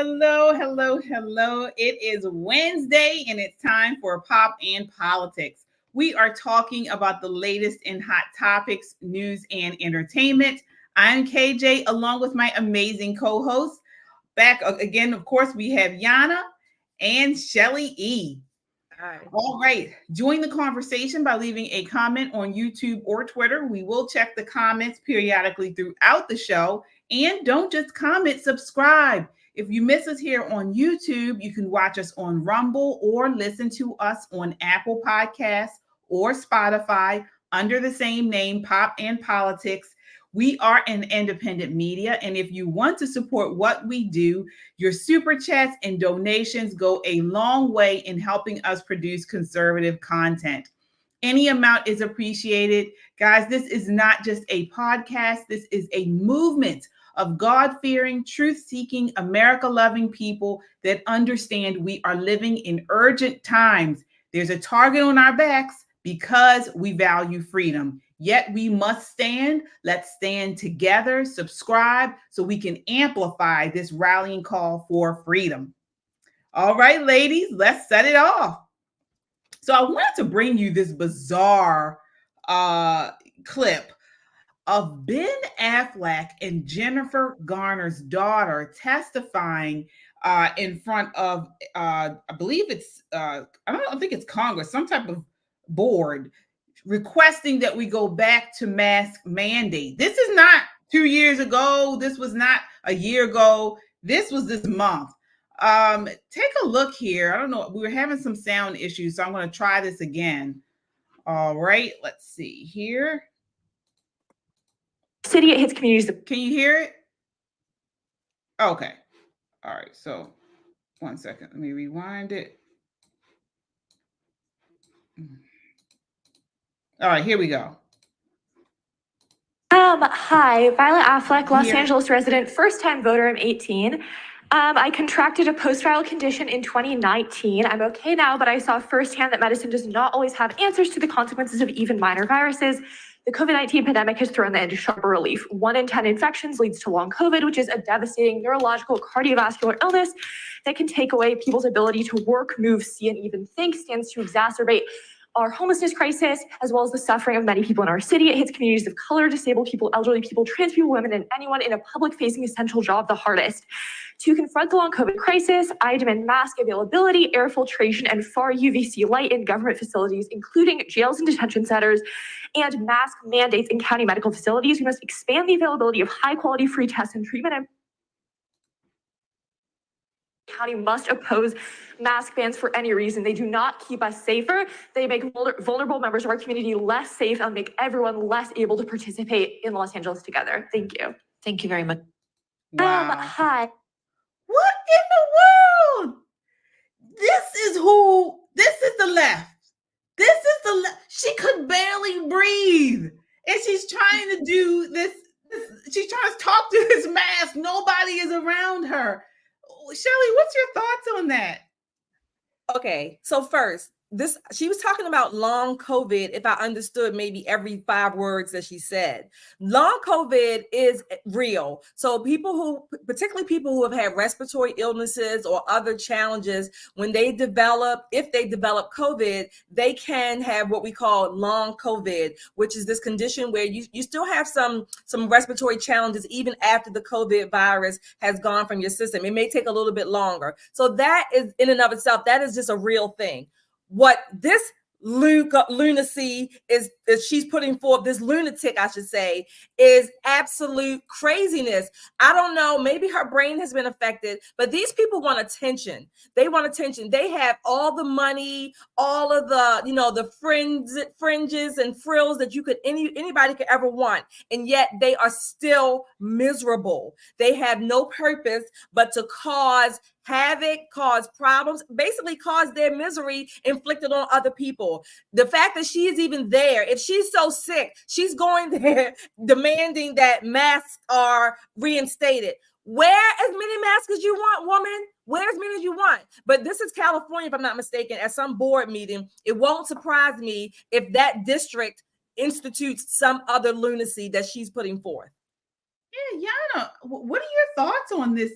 Hello, hello, hello. It is Wednesday and it's time for Pop and Politics. We are talking about the latest in hot topics, news, and entertainment. I'm KJ along with my amazing co-host. Back again, of course, we have Yana and Shelly E. Hi. All right. Join the conversation by leaving a comment on YouTube or Twitter. We will check the comments periodically throughout the show. And don't just comment, subscribe. If you miss us here on YouTube, you can watch us on Rumble or listen to us on Apple Podcasts or Spotify under the same name, Pop and Politics. We are an independent media, and if you want to support what we do, your super chats and donations go a long way in helping us produce conservative content. Any amount is appreciated. Guys, this is not just a podcast, this is a movement of God-fearing, truth-seeking, America-loving people that understand we are living in urgent times. There's a target on our backs because we value freedom. Yet we must stand. Let's stand together, subscribe so we can amplify this rallying call for freedom. All right, ladies, let's set it off. So I wanted to bring you this bizarre clip of Ben Affleck and Jennifer Garner's daughter testifying in front of, I believe it's, I don't think it's Congress, some type of board, requesting that we go back to mask mandate. This is not 2 years ago. This was not a year ago. This was this month. Take a look here. I don't know. We were having some sound issues, so I'm going to try this again. All right. Let's see here. City, it hits communities. Can you hear it? Okay. All right. So 1 second. Let me rewind it. All right, here we go. Hi, Violet Affleck, Los Angeles resident, first-time voter. I'm 18. I contracted a post-viral condition in 2019. I'm okay now, but I saw firsthand that medicine does not always have answers to the consequences of even minor viruses. The COVID-19 pandemic has thrown that into sharper relief. 1 in 10 infections leads to long COVID, which is a devastating neurological cardiovascular illness that can take away people's ability to work, move, see, and even think, stands to exacerbate our homelessness crisis, as well as the suffering of many people in our city. It hits communities of color, disabled people, elderly people, trans people, women, and anyone in a public-facing essential job the hardest. To confront the long COVID crisis, I demand mask availability, air filtration, and far UVC light in government facilities, including jails and detention centers, and mask mandates in county medical facilities. We must expand the availability of high-quality free tests and treatment, and county must oppose mask bans for any reason. They do not keep us safer. They make vulnerable members of our community less safe and make everyone less able to participate in Los Angeles together. Thank you. Thank you very much. Wow. Hi. What in the world? This is the left. This is the left. She could barely breathe. And she's trying to do this. She's trying to talk to this mask. Nobody is around her. Shelly, what's your thoughts on that? Okay, so first, she was talking about long COVID, if I understood maybe every 5 words that she said. Long COVID is real. So particularly people who have had respiratory illnesses or other challenges, if they develop COVID, they can have what we call long COVID, which is this condition where you still have some respiratory challenges even after the COVID virus has gone from your system. It may take a little bit longer. So that is in and of itself, that is just a real thing. What this lunacy is she's putting forth, this lunatic, I should say, is absolute craziness. I don't know, maybe her brain has been affected, but these people want attention. They want attention. They have all the money, all of the, the fringes and frills that anybody could ever want. And yet they are still miserable. They have no purpose but to cause havoc, cause problems, basically cause their misery inflicted on other people. The fact that she is even there, if she's so sick, she's going there demanding that masks are reinstated. Wear as many masks as you want, woman. Wear as many as you want. But this is California, if I'm not mistaken, at some board meeting. It won't surprise me if that district institutes some other lunacy that she's putting forth. Yeah, Yana, what are your thoughts on this?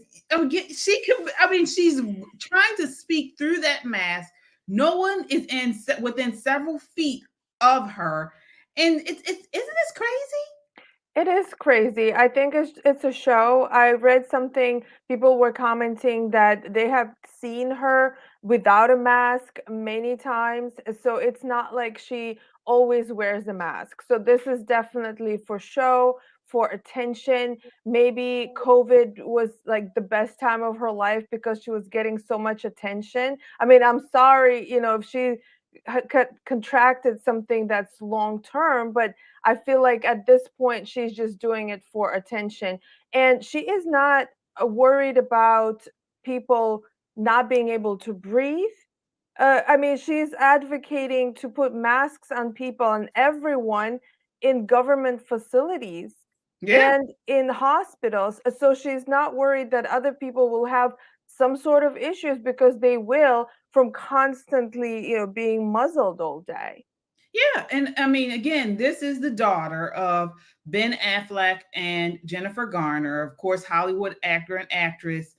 She's trying to speak through that mask. No one is within several feet of her, and isn't this crazy? It is crazy. I think it's a show. I read something, people were commenting that they have seen her without a mask many times. So it's not like she always wears a mask. So this is definitely for show, for attention. Maybe COVID was like the best time of her life because she was getting so much attention. I mean, I'm sorry, if she contracted something that's long term, but I feel like at this point she's just doing it for attention. And she is not worried about people not being able to breathe. I mean, she's advocating to put masks on people and everyone in government facilities Yeah. and in hospitals. So she's not worried that other people will have some sort of issues because they will from constantly, being muzzled all day. Yeah, and I mean, again, this is the daughter of Ben Affleck and Jennifer Garner, of course, Hollywood actor and actress.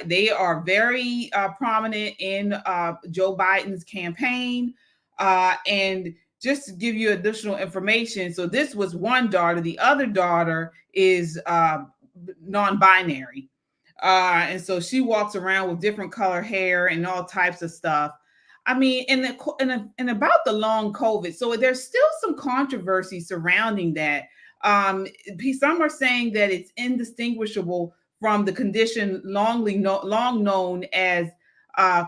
They are very prominent in Joe Biden's campaign. And just to give you additional information, so this was one daughter. The other daughter is non-binary, and so she walks around with different color hair and all types of stuff. I mean, and about the long COVID, so there's still some controversy surrounding that. Some are saying that it's indistinguishable from the condition long known as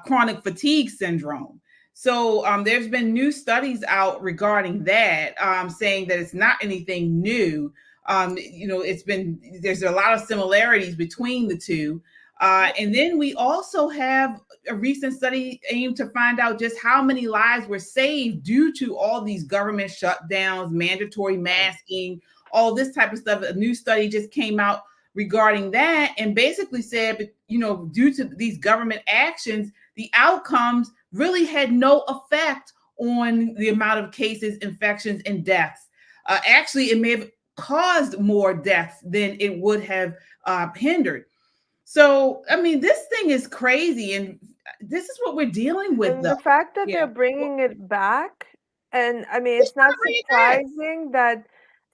chronic fatigue syndrome. So there's been new studies out regarding that, saying that it's not anything new. There's a lot of similarities between the two. And then we also have a recent study aimed to find out just how many lives were saved due to all these government shutdowns, mandatory masking, all this type of stuff. A new study just came out regarding that and basically said, due to these government actions, the outcomes really had no effect on the amount of cases, infections, and deaths. Actually, it may have caused more deaths than it would have hindered. So, I mean, this thing is crazy, and this is what we're dealing with, And though. the fact that Yeah. they're bringing it back, and I mean, it's not bring it back. surprising that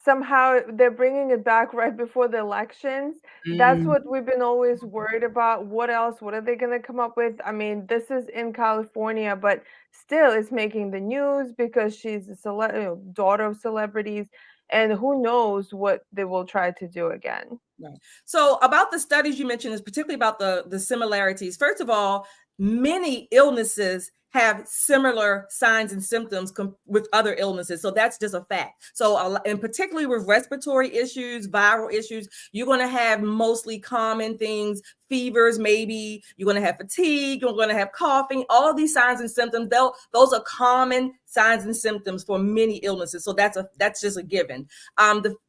somehow they're bringing it back right before the elections. That's what we've been always worried about. What else? What are they going to come up with? I mean, this is in California, but still, it's making the news because she's a daughter of celebrities, and who knows what they will try to do again. Right. So about the studies you mentioned, is particularly about the similarities. First of all, many illnesses have similar signs and symptoms with other illnesses. So that's just a fact. So and particularly with respiratory issues, viral issues, you're going to have mostly common things, fevers, maybe you're going to have fatigue, you're going to have coughing, all of these signs and symptoms. Those are common signs and symptoms for many illnesses. So that's just a given.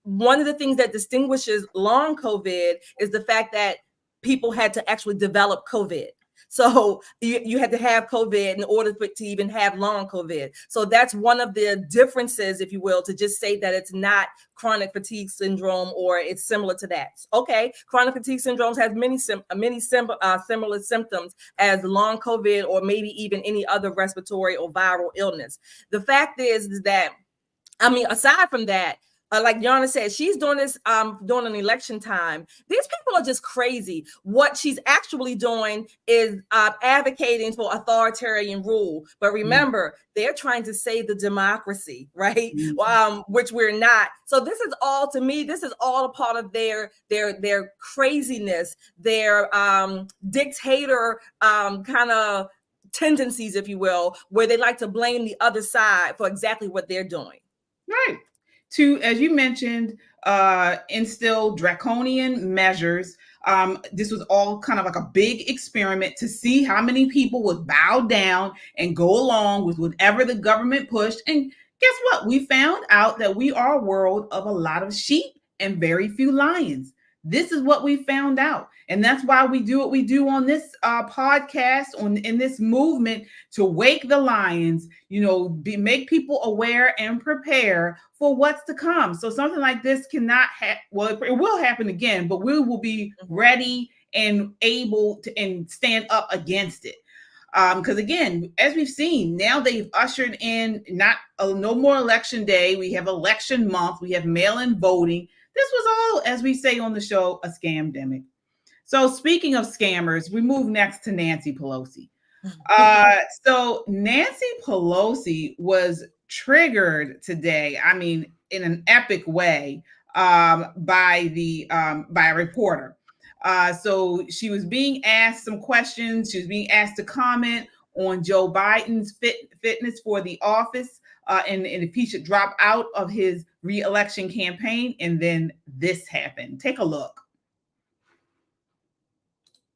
One of the things that distinguishes long COVID is the fact that people had to actually develop COVID. So you had to have COVID in order for it to even have long COVID. So that's one of the differences, if you will, to just say that it's not chronic fatigue syndrome or it's similar to that. Okay, chronic fatigue syndromes have many similar symptoms as long COVID or maybe even any other respiratory or viral illness. The fact is that, I mean, aside from that, like Yana said, she's doing this during an election time. These people are just crazy. What she's actually doing is advocating for authoritarian rule. But remember, they're trying to save the democracy, right? Which we're not. So this is all, to me, this is all a part of their craziness, their dictator kind of tendencies, if you will, where they like to blame the other side for exactly what they're doing. Right. To, as you mentioned, instill draconian measures. This was all kind of like a big experiment to see how many people would bow down and go along with whatever the government pushed. And guess what? We found out that we are a world of a lot of sheep and very few lions. This is what we found out. And that's why we do what we do on this podcast, in this movement to wake the lions, make people aware and prepare for what's to come. So something like this cannot happen. It will happen again, but we will be ready and able to and stand up against it. Because again, as we've seen, now they've ushered in no more election day. We have election month. We have mail-in voting. This was all, as we say on the show, a scamdemic. So speaking of scammers, we move next to Nancy Pelosi. So Nancy Pelosi was triggered today, I mean, in an epic way, by a reporter. So she was being asked some questions. She was being asked to comment on Joe Biden's fitness for the office, and if he should drop out of his re-election campaign. And then this happened. Take a look.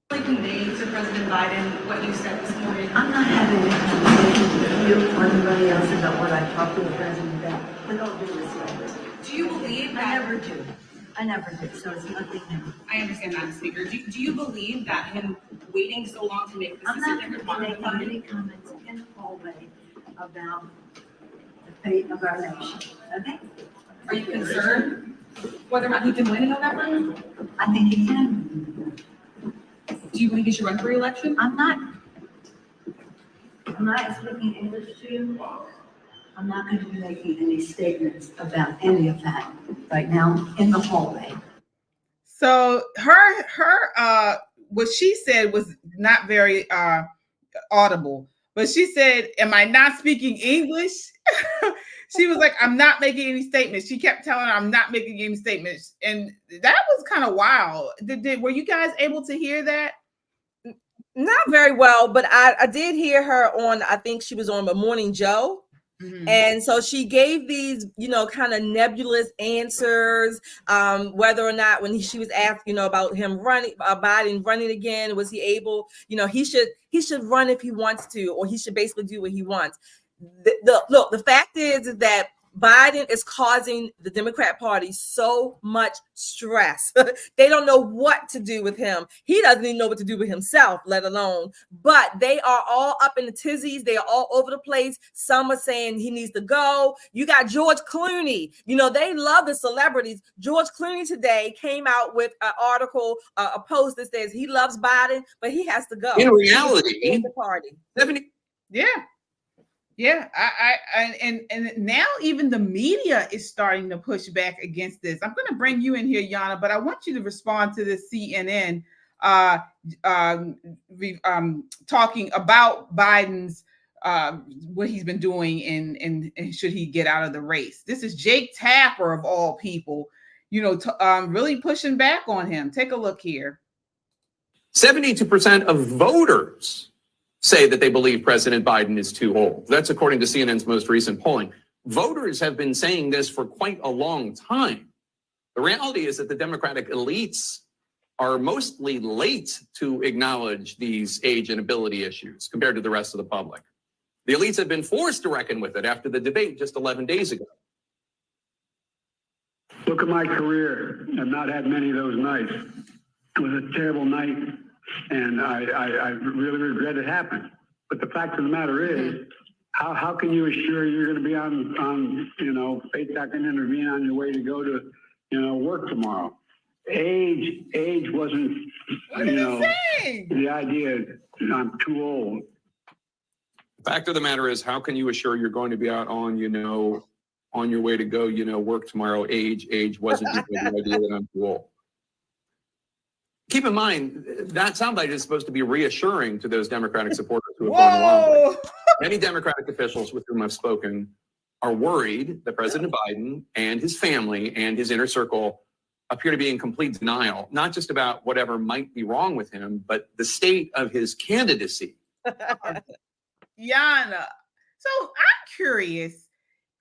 Convey to President Biden what you said this morning. I'm not having a conversation with you or anybody else about what I talked to the president about. With all due respect. Do you believe that? I never do. So it's nothing new. I understand that, Speaker. Do you believe that him waiting so long to make this I'm not decision? going to make any comments in the hallway about the fate of our nation. Okay? Are you concerned whether or not he can win in November? I think he can. Do you believe he should run for re-election? I'm not speaking English to you. I'm not going to be making any statements about any of that right now in the hallway. So her what she said was not very audible, but she said, "Am I not speaking English?" She was like, "I'm not making any statements." She kept telling her, "I'm not making any statements," and that was kind of wild. Were you guys able to hear that? Not very well, but I did hear her on, I think she was on the Morning Joe. Mm-hmm. And so she gave these, kind of nebulous answers, whether or not when she was asked, about him Biden running again, was he able, he should run if he wants to, or he should basically do what he wants. Look, the fact is that Biden is causing the Democrat Party so much stress. They don't know what to do with him. He doesn't even know what to do with himself, let alone. But they are all up in the tizzies. They are all over the place. Some are saying he needs to go. You got George Clooney. They love the celebrities. George Clooney today came out with an article, a post that says he loves Biden, but he has to go. In reality, in the party. Yeah. Yeah, and now even the media is starting to push back against this. I'm going to bring you in here, Yana, but I want you to respond to this CNN talking about Biden's what he's been doing and should he get out of the race. This is Jake Tapper of all people, really pushing back on him. Take a look here. 72% of voters say that they believe President Biden is too old. That's according to CNN's most recent polling. Voters have been saying this for quite a long time. The reality is that the Democratic elites are mostly late to acknowledge these age and ability issues compared to the rest of the public. The elites have been forced to reckon with it after the debate just 11 days ago. Look at my career. I've not had many of those nights. It was a terrible night. And I really regret it happened. But the fact of the matter is, how can you assure you're going to be on faith that can intervene on your way to go to, work tomorrow? Age wasn't, the idea I'm too old. The fact of the matter is, how can you assure you're going to be out on your way to go, work tomorrow? Age wasn't the idea that I'm too old. Keep in mind, that soundbite is supposed to be reassuring to those Democratic supporters who have gone along with it. Many Democratic officials with whom I've spoken are worried that President Biden and his family and his inner circle appear to be in complete denial, not just about whatever might be wrong with him, but the state of his candidacy. Yana, so I'm curious.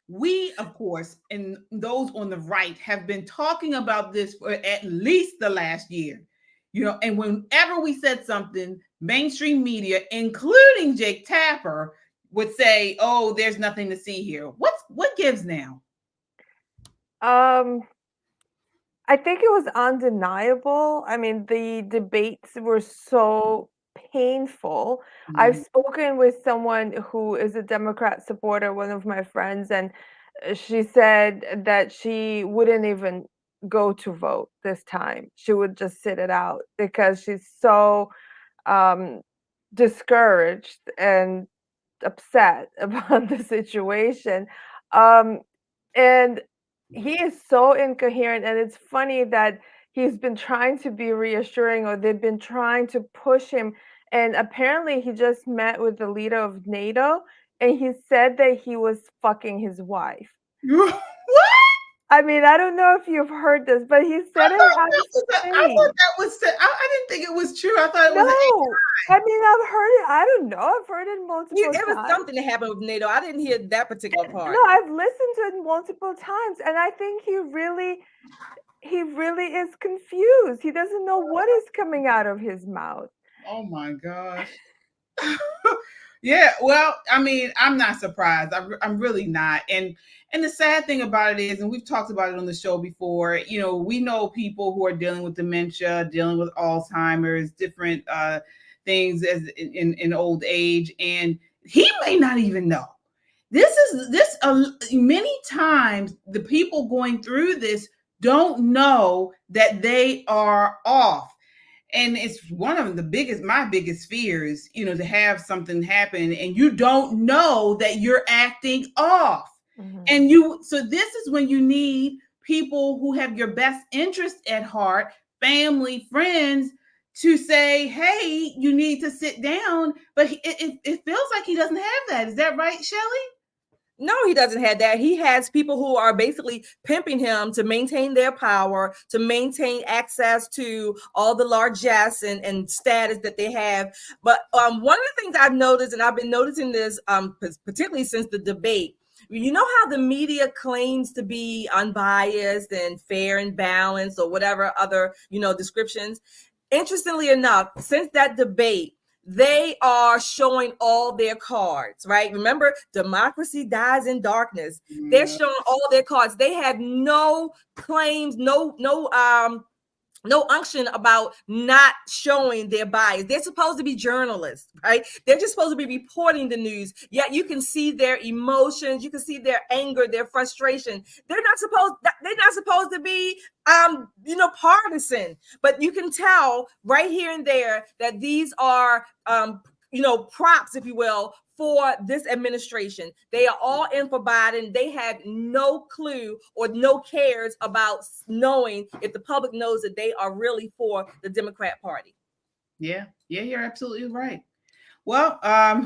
We, of course, and those on the right have been talking about this for at least the last year. And whenever we said something, mainstream media, including Jake Tapper, would say, "Oh, there's nothing to see here." What gives now? I I think it was undeniable. I mean, the debates were so painful. I've Mhm. spoken with someone who is a Democrat supporter, one of my friends, and she said that she wouldn't even go to vote this time. She would just sit it out because she's so um, discouraged and upset about the situation. Um, and he is so incoherent. And it's funny that he's been trying to be reassuring, or they've been trying to push him. And apparently, he just met with the leader of NATO and he said that he was fucking his wife. What? I mean, I don't know if you've heard this, but he said it on I stage. thought that was. I didn't think it was true. I thought it was. No, I mean, I've heard it. I don't know. I've heard it multiple It was times. something that happened with NATO. I didn't hear that particular part. No, I've listened to it multiple times, and I think he really is confused. He doesn't know what is coming out of his mouth. Oh my gosh. Yeah, well, I mean, I'm not surprised. I'm really not. And the sad thing about it is, and we've talked about it on the show before, you know, we know people who are dealing with dementia, dealing with Alzheimer's, different things as in old age, and he may not even know. Many times the people going through this don't know that they are off. And it's one of my biggest fears, you know, to have something happen and you don't know that you're acting off. Mhm. And so this is when you need people who have your best interest at heart, family, friends, to say, hey, you need to sit down. But it feels like he doesn't have that. Is that right, Shelley? No, he doesn't have that. He has people who are basically pimping him to maintain their power, to maintain access to all the largesse and status that they have. But one of the things I've noticed, and I've been noticing this particularly since the debate, you know how the media claims to be unbiased and fair and balanced or whatever other, descriptions. Interestingly enough, since that debate, they are showing all their cards, right? Remember, democracy dies in darkness. Mm-hmm. They're showing all their cards. They have no claims, no unction about not showing their bias. They're supposed to be journalists, right? They're just supposed to be reporting the news. Yet you can see their emotions, you can see their anger, their frustration. They're not supposed to be partisan, but you can tell right here and there that these are props, if you will, for this administration. They are all in for Biden. They have no clue or no cares about knowing if the public knows that they are really for the Democrat Party. Yeah, you're absolutely right. Well,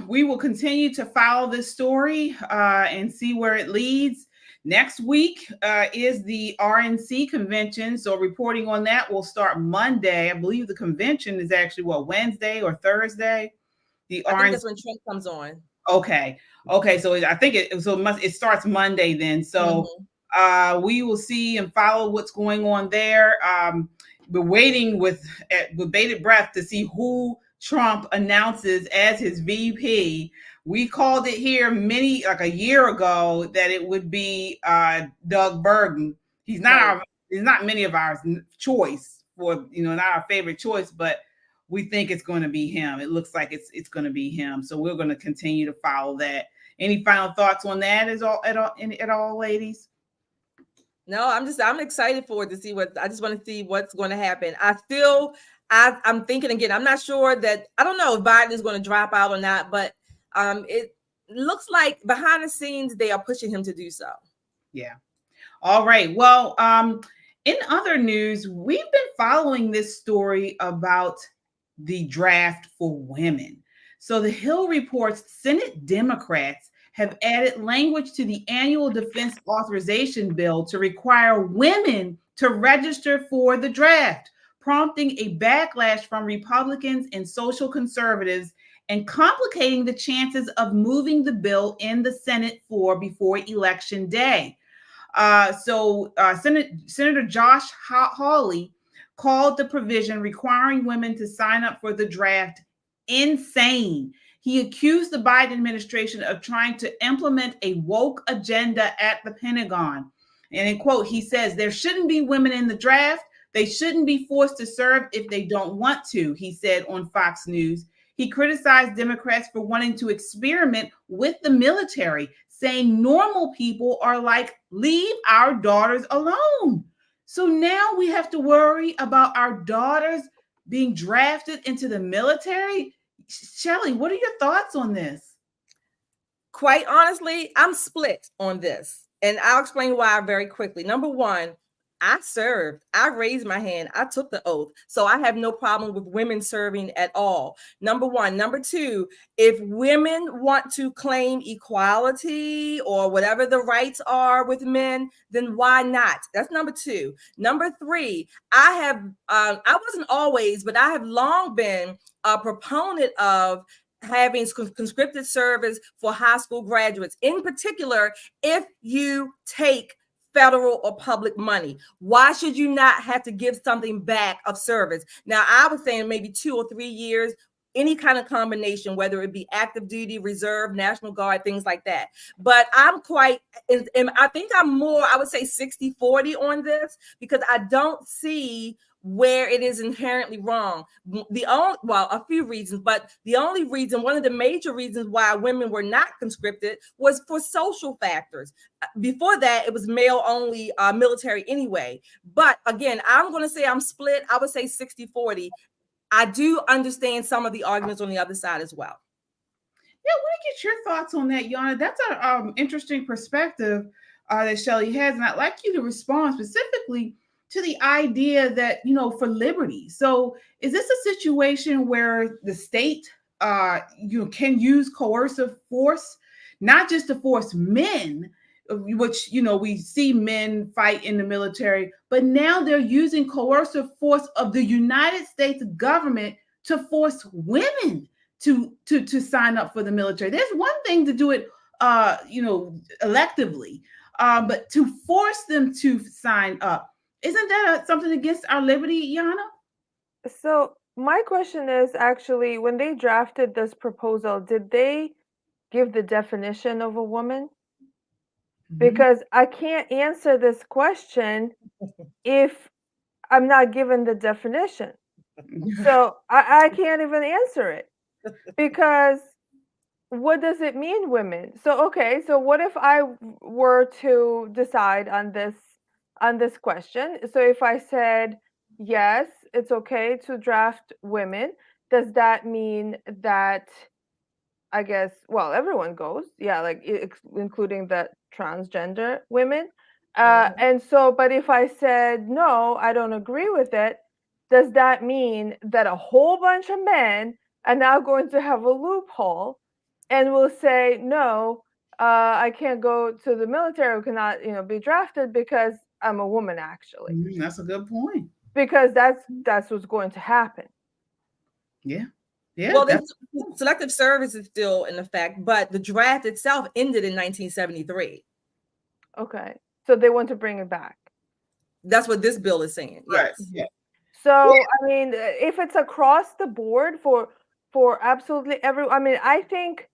we will continue to follow this story and see where it leads. Next week is the RNC convention. So reporting on that will start Monday. I believe the convention is actually Wednesday or Thursday. I think that's when Trump comes on. Okay. So I think it starts Monday then. So we will see and follow what's going on there. We're waiting with bated breath to see who Trump announces as his VP. We called it here a year ago that it would be Doug Burgum. He's not many of our choice for, not our favorite choice, but we think it's going to be him. It looks like it's going to be him. So we're going to continue to follow that. Any final thoughts on that at all, ladies? No, I'm excited for it to see I just want to see what's going to happen. I'm thinking again, I'm not sure that, I don't know if Biden is going to drop out or not, but it looks like behind the scenes, they are pushing him to do so. Yeah. All right. Well, in other news, we've been following this story about the draft for women. So the Hill reports Senate Democrats have added language to the annual defense authorization bill to require women to register for the draft, prompting a backlash from Republicans and social conservatives and complicating the chances of moving the bill in the Senate floor before Election Day. Senator Josh Hawley called the provision requiring women to sign up for the draft insane. He accused the Biden administration of trying to implement a woke agenda at the Pentagon. And in quote, he says, there shouldn't be women in the draft. They shouldn't be forced to serve if they don't want to, he said on Fox News. He criticized Democrats for wanting to experiment with the military, saying normal people are like, leave our daughters alone. So now we have to worry about our daughters being drafted into the military. Shelley, what are your thoughts on this? Quite honestly, I'm split on this, and I'll explain why very quickly. Number one, I served. I raised my hand. I took the oath. So I have no problem with women serving at all. Number one. Number two, if women want to claim equality or whatever the rights are with men, then why not? That's number two. Number three, I wasn't always, but I have long been a proponent of having conscripted service for high school graduates, in particular, if you take federal or public money. Why should you not have to give something back of service? Now, I was saying maybe 2 or 3 years, any kind of combination, whether it be active duty, reserve, National Guard, things like that. But I'm and I think I'm more, I would say 60-40 on this, because I don't see where it is inherently wrong. A few reasons, but the only reason, one of the major reasons why women were not conscripted was for social factors. Before that, it was male only military anyway. But again, I'm going to say I'm split. I would say 60-40. I do understand some of the arguments on the other side as well. Yeah, I want to get your thoughts on that, Yana. That's an interesting perspective that Shelley has. And I'd like you to respond specifically to the idea that, for liberty. So is this a situation where the state can use coercive force, not just to force men, which, we see men fight in the military, but now they're using coercive force of the United States government to force women to sign up for the military? There's one thing to do it, electively, but to force them to sign up, isn't that something against our liberty, Yana? So my question is, actually, when they drafted this proposal, did they give the definition of a woman? Because I can't answer this question if I'm not given the definition. So I can't even answer it, because what does it mean, women? So, okay, so what if I were to decide on this question? So if I said, yes, it's okay to draft women, does that mean that, I guess, well, everyone goes, yeah, like including the transgender women. And so, but if I said, no, I don't agree with it, does that mean that a whole bunch of men are now going to have a loophole and will say, no, I can't go to the military, or cannot, be drafted because I'm a woman, actually? That's a good point. Because that's what's going to happen. Yeah. Yeah. Well, selective service is still in effect, but the draft itself ended in 1973. Okay. So they want to bring it back. That's what this bill is saying. Yes. Right. Yeah. So, I mean, if it's across the board for absolutely everyone, I mean, I think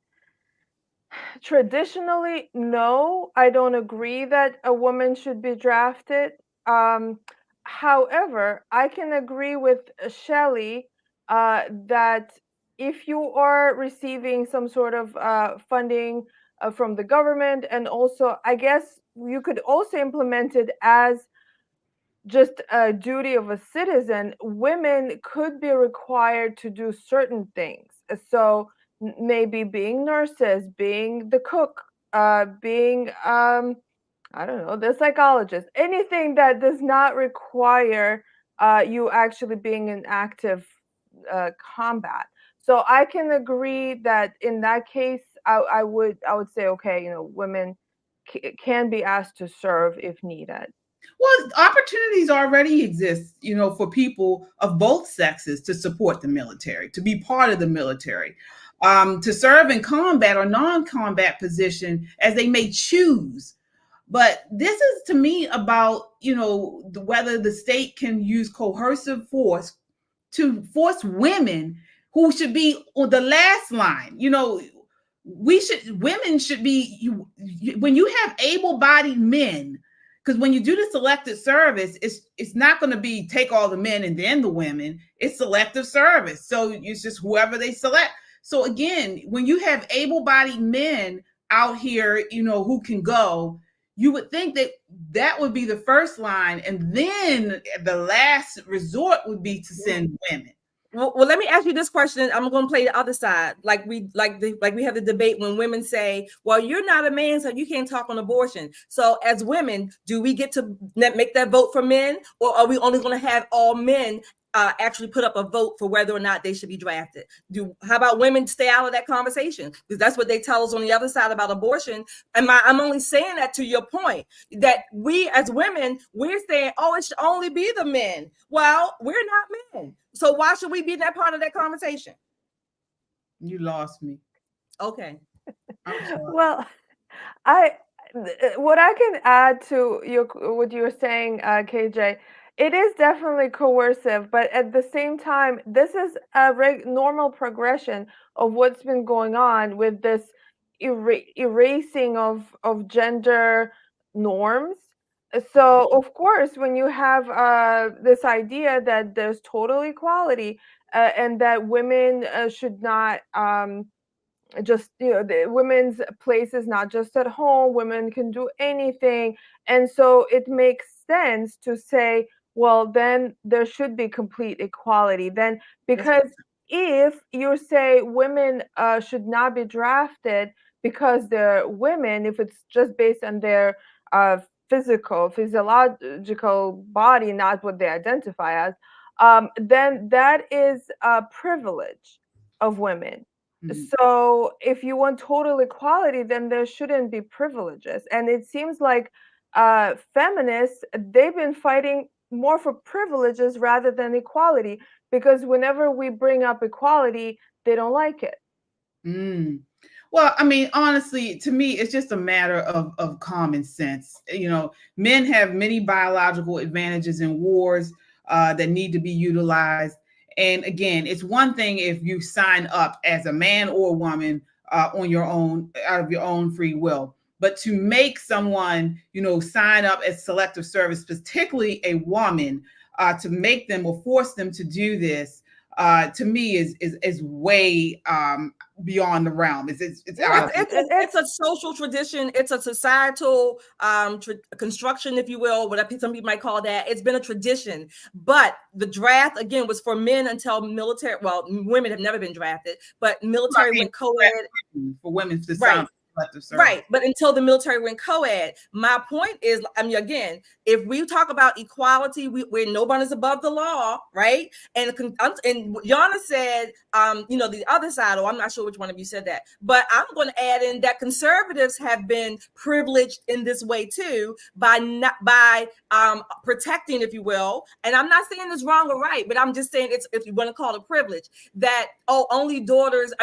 traditionally, no, I don't agree that a woman should be drafted. However, I can agree with Shelley that if you are receiving some sort of funding from the government, and also, I guess you could also implement it as just a duty of a citizen, women could be required to do certain things. So maybe being nurses, being the cook, being, I don't know, the psychologist, anything that does not require you actually being in active combat. So I can agree that in that case, I would say, okay, women can be asked to serve if needed. Well, opportunities already exist, for people of both sexes to support the military, to be part of the military, to serve in combat or non-combat position as they may choose. But this is, to me, about, whether the state can use coercive force to force women who should be on the last line. Women should be, when you have able-bodied men, Because when you do the selective service, it's not going to be take all the men and then the women. It's selective service. So it's just whoever they select. So again, when you have able-bodied men out here, who can go, you would think that that would be the first line, and then the last resort would be to send women. Well, let me ask you this question. I'm going to play the other side. Like we have the debate when women say, well, you're not a man, so you can't talk on abortion. So as women, do we get to make that vote for men, or are we only going to have all men actually put up a vote for whether or not they should be drafted? How about women stay out of that conversation? Because that's what they tell us on the other side about abortion. And I'm only saying that to your point, that we as women, we're saying, oh, it should only be the men. Well, we're not men. So why should we be that part of that conversation? You lost me. Okay. Well, what I can add to what you were saying, KJ, it is definitely coercive, but at the same time, this is a normal progression of what's been going on with this erasing of gender norms. So, of course, when you have this idea that there's total equality and that women should not just, the women's place is not just at home, women can do anything. And so it makes sense to say, well, then there should be complete equality. Then, because if you say women should not be drafted because they're women, if it's just based on their physiological body, not what they identify as, then that is a privilege of women. So if you want total equality, then there shouldn't be privileges. And it seems like feminists, they've been fighting more for privileges rather than equality, because whenever we bring up equality, they don't like it. Well, I mean, honestly, to me, it's just a matter of common sense. Men have many biological advantages in wars that need to be utilized. And again, it's one thing if you sign up as a man or a woman on your own, out of your own free will. But to make someone, sign up as selective service, particularly a woman, to make them or force them to do this, to me is way beyond the realm. It's a social tradition. It's a societal construction, if you will, what some people might call that. It's been a tradition. But the draft, again, was for men until military. Well, women have never been drafted, but military went co-ed. For women to right. Right, but until the military went co-ed, my point is, again, if we talk about equality, we're no one is above the law, right? And Yana said, the other side, or I'm not sure which one of you said that, but I'm going to add in that conservatives have been privileged in this way too, by protecting, if you will. And I'm not saying it's wrong or right, but I'm just saying it's, if you want to call it privilege, that only daughters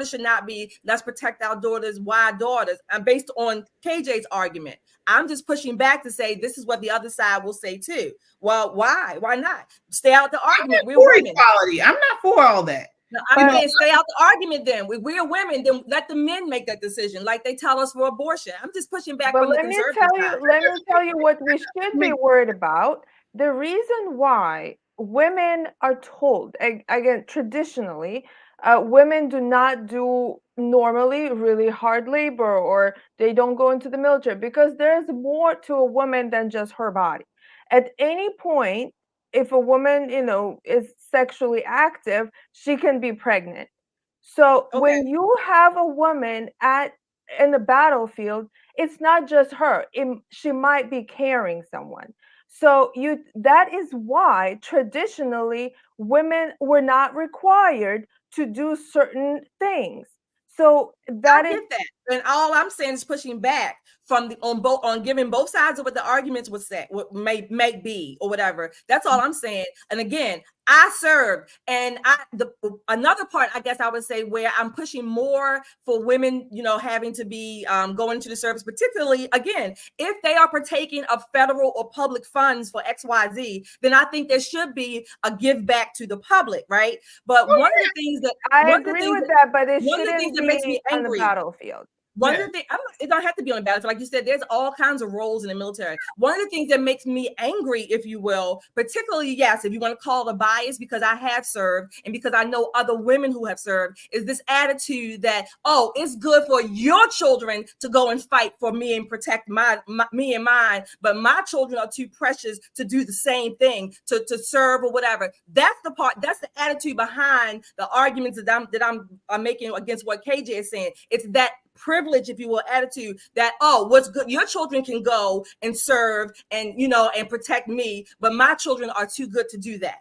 should not be. Let's protect our daughters. Why daughters? I'm based on KJ's argument. I'm just pushing back to say this is what the other side will say too. Well, why? Why not? Stay out the argument. We're for equality. I'm not for all that. No, I'm saying stay out the argument then. We're women, then let the men make that decision like they tell us for abortion. I'm just pushing back on the conservative side. Let me tell you what we should be worried about. The reason why women are told, again, traditionally, women do not do normally really hard labor, or they don't go into the military, because there's more to a woman than just her body. At any point, if a woman, is sexually active, she can be pregnant. So when you have a woman in the battlefield, it's not just her. She might be carrying someone. So that is why traditionally women were not required to do certain things. So I get that. And all I'm saying is pushing back from on giving both sides of what the arguments would say, what may be, or whatever. That's all I'm saying. And again, I served, and another part, I guess I would say, where I'm pushing more for women, having to be going into the service, particularly, again, if they are partaking of federal or public funds for XYZ, then I think there should be a give back to the public, right? But one of the things that I agree with that, but it shouldn't be makes me angry on the battlefield. One of the things, it don't have to be on the battlefield. Like you said, there's all kinds of roles in the military. One of the things that makes me angry, if you will, particularly, yes, if you want to call it a bias, because I have served and because I know other women who have served, is this attitude that, oh, it's good for your children to go and fight for me and protect me and mine, but my children are too precious to do the same thing, to serve or whatever. That's the attitude behind the arguments that I'm making against what KJ is saying. It's that privilege, if you will, attitude that, oh, what's good, your children can go and serve and, you know, and protect me, but my children are too good to do that.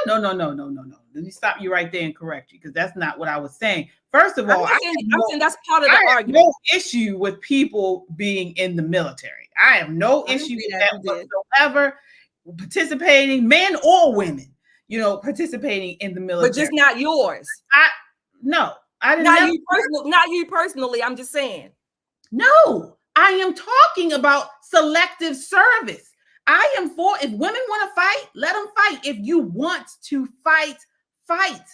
Well, no. Let me stop you right there and correct you, because that's not what I was saying. First of all, I'm saying that's part of the I argument. have no issue with people being in the military. I have no issue with that whatsoever. Participating, men or women, you know, participating in the military. But just not yours. I didn't. Not you personally. I'm just saying. No, I am talking about selective service. I am for, if women want to fight, let them fight. If you want to fight, fight.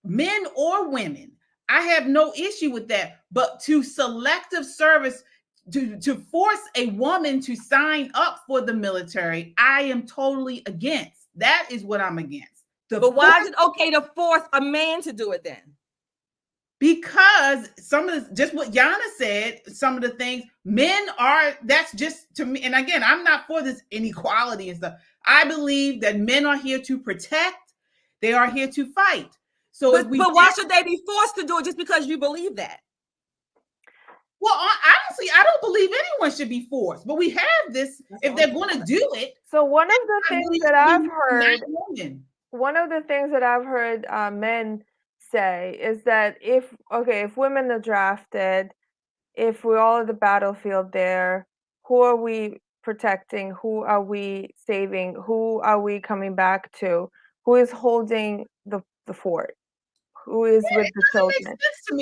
Men or women. I have no issue with that. But to selective service, to force a woman to sign up for the military, I am totally against. That is what I'm against. But why is it okay to force a man to do it then? Because some of the, just what Yana said, some of the things men are, that's just to me. And again, I'm not for this inequality and stuff. I believe that men are here to protect. They are here to fight. So, but why should they be forced to do it just because you believe that? Well, honestly, I don't believe anyone should be forced, but we have this, if they're going to do it. So one of the things that I've heard men say is that if women are drafted, if we're all at the battlefield there, who are we protecting? Who are we saving? Who are we coming back to? Who is holding the fort? Who is with the children?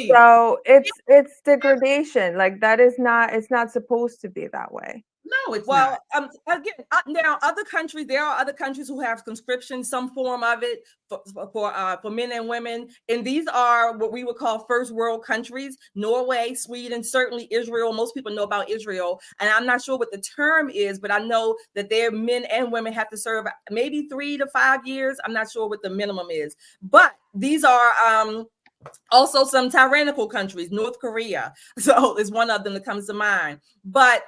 So it's degradation. Like that is not. It's not supposed to be that way. No, it's not. Again, now other countries, there are other countries who have conscription, some form of it for men and women, and these are what we would call first world countries: Norway, Sweden, certainly Israel. Most people know about Israel, and I'm not sure what the term is, but I know that their men and women have to serve maybe 3 to 5 years. I'm not sure what the minimum is, but these are also some tyrannical countries. North Korea, so is one of them that comes to mind, but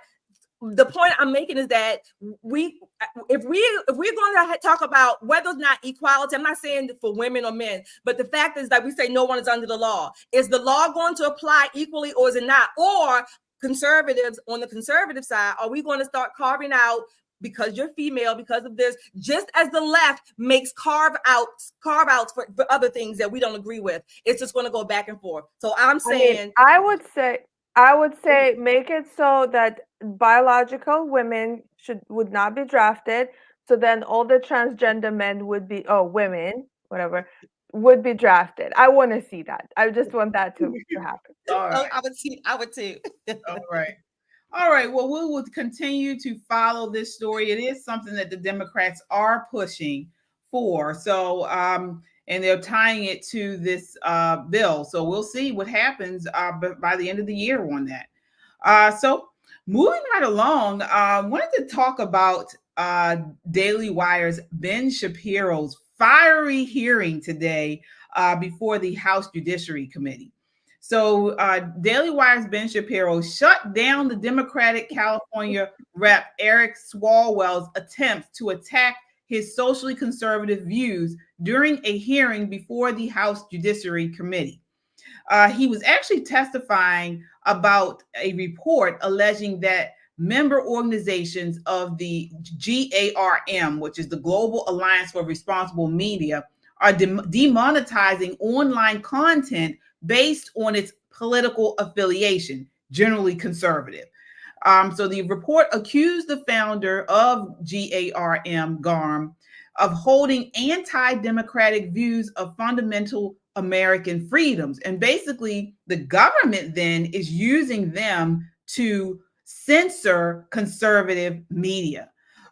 the point I'm making is that if we're going to talk about whether it's not equality, I'm not saying for women or men, but the fact is that we say no one is under the law. Is the law going to apply equally or is it not? Or conservatives on the conservative side, are we going to start carving out, because you're female, because of this, just as the left makes carve outs for other things that we don't agree with? It's just going to go back and forth. So I'm saying, I would say make it so that biological women would not be drafted. So then all the transgender men would be, women, whatever, would be drafted. I want to see that. I just want that to happen. All right. I would too. All right. Well, we will continue to follow this story. It is something that the Democrats are pushing for. So, and they're tying it to this bill. So we'll see what happens by the end of the year on that. So moving right along, wanted to talk about Daily Wire's Ben Shapiro's fiery hearing today before the House Judiciary Committee. So Daily Wire's Ben Shapiro shut down the Democratic California Rep. Eric Swalwell's attempts to attack his socially conservative views during a hearing before the House Judiciary Committee. He was actually testifying about a report alleging that member organizations of the GARM, which is the Global Alliance for Responsible Media, are demonetizing online content based on its political affiliation, generally conservative. So the report accused the founder of GARM of holding anti-democratic views of fundamental American freedoms. And basically, the government then is using them to censor conservative media.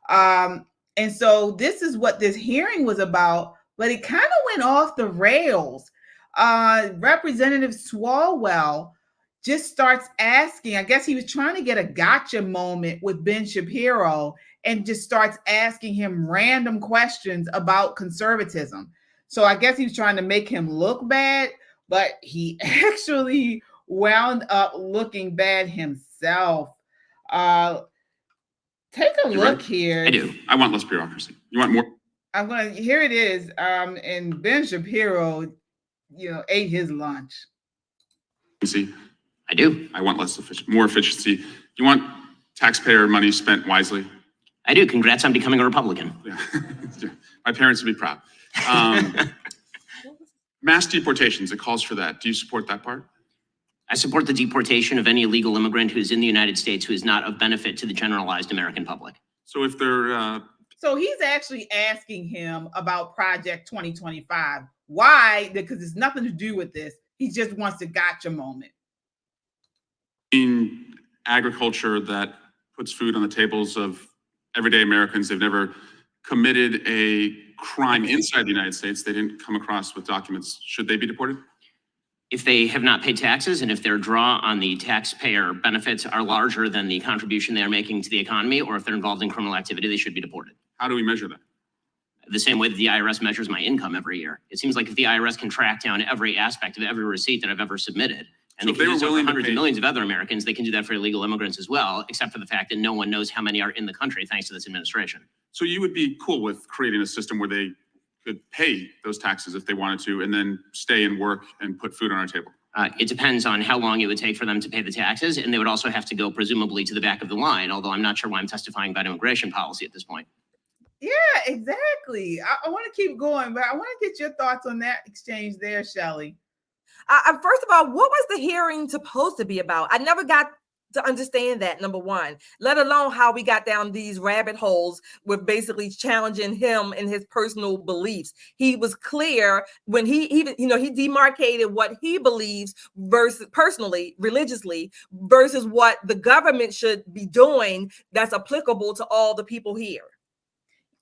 And so this is what this hearing was about, but it kind of went off the rails. Representative Swalwell just starts asking. I guess he was trying to get a gotcha moment with Ben Shapiro and just starts asking him random questions about conservatism. So I guess he was trying to make him look bad, but he actually wound up looking bad himself. Take a look here. I do. I want less bureaucracy. You want more? Here it is. And Ben Shapiro, ate his lunch. I do. I want more efficiency. You want taxpayer money spent wisely? I do. Congrats on becoming a Republican. Yeah. My parents would be proud. Mass deportations, it calls for that. Do you support that part? I support the deportation of any illegal immigrant who is in the United States who is not of benefit to the generalized American public. So if they're... So he's actually asking him about Project 2025. Why? Because it's nothing to do with this. He just wants a gotcha moment. In agriculture that puts food on the tables of everyday Americans, they've never committed a crime inside the United States. They didn't come across with documents. Should they be deported? If they have not paid taxes and if their draw on the taxpayer benefits are larger than the contribution they're making to the economy, or if they're involved in criminal activity, they should be deported. How do we measure that? The same way that the IRS measures my income every year. It seems like if the IRS can track down every aspect of every receipt that I've ever submitted, and So they can do so for hundreds pay- of millions of other Americans, they can do that for illegal immigrants as well, except for the fact that no one knows how many are in the country thanks to this administration. So you would be cool with creating a system where they could pay those taxes if they wanted to, and then stay and work and put food on our table? It depends on how long it would take for them to pay the taxes, and they would also have to go presumably to the back of the line, although I'm not sure why I'm testifying about immigration policy at this point. Yeah, exactly. I want to keep going, but I want to get your thoughts on that exchange there, Shelley. First of all, what was the hearing supposed to be about? I never got to understand that, number one, let alone how we got down these rabbit holes with basically challenging him and his personal beliefs. He was clear when he demarcated what he believes versus personally, religiously, versus what the government should be doing that's applicable to all the people here.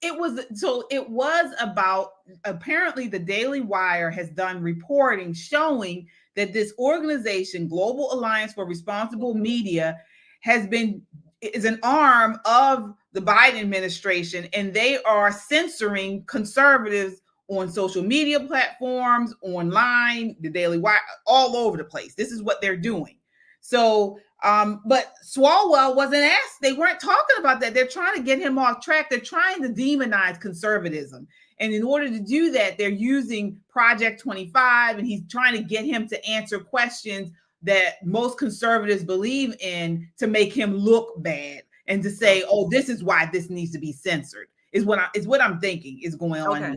It was about, apparently the Daily Wire has done reporting showing that this organization, Global Alliance for Responsible Media, is an arm of the Biden administration, and they are censoring conservatives on social media platforms, online, the Daily Wire, all over the place. This is what they're doing. So, but Swalwell wasn't asked. They weren't talking about that. They're trying to get him off track. They're trying to demonize conservatism. And in order to do that, they're using Project 25, and he's trying to get him to answer questions that most conservatives believe in to make him look bad and to say, oh, this is why this needs to be censored, is what I'm thinking is going on here.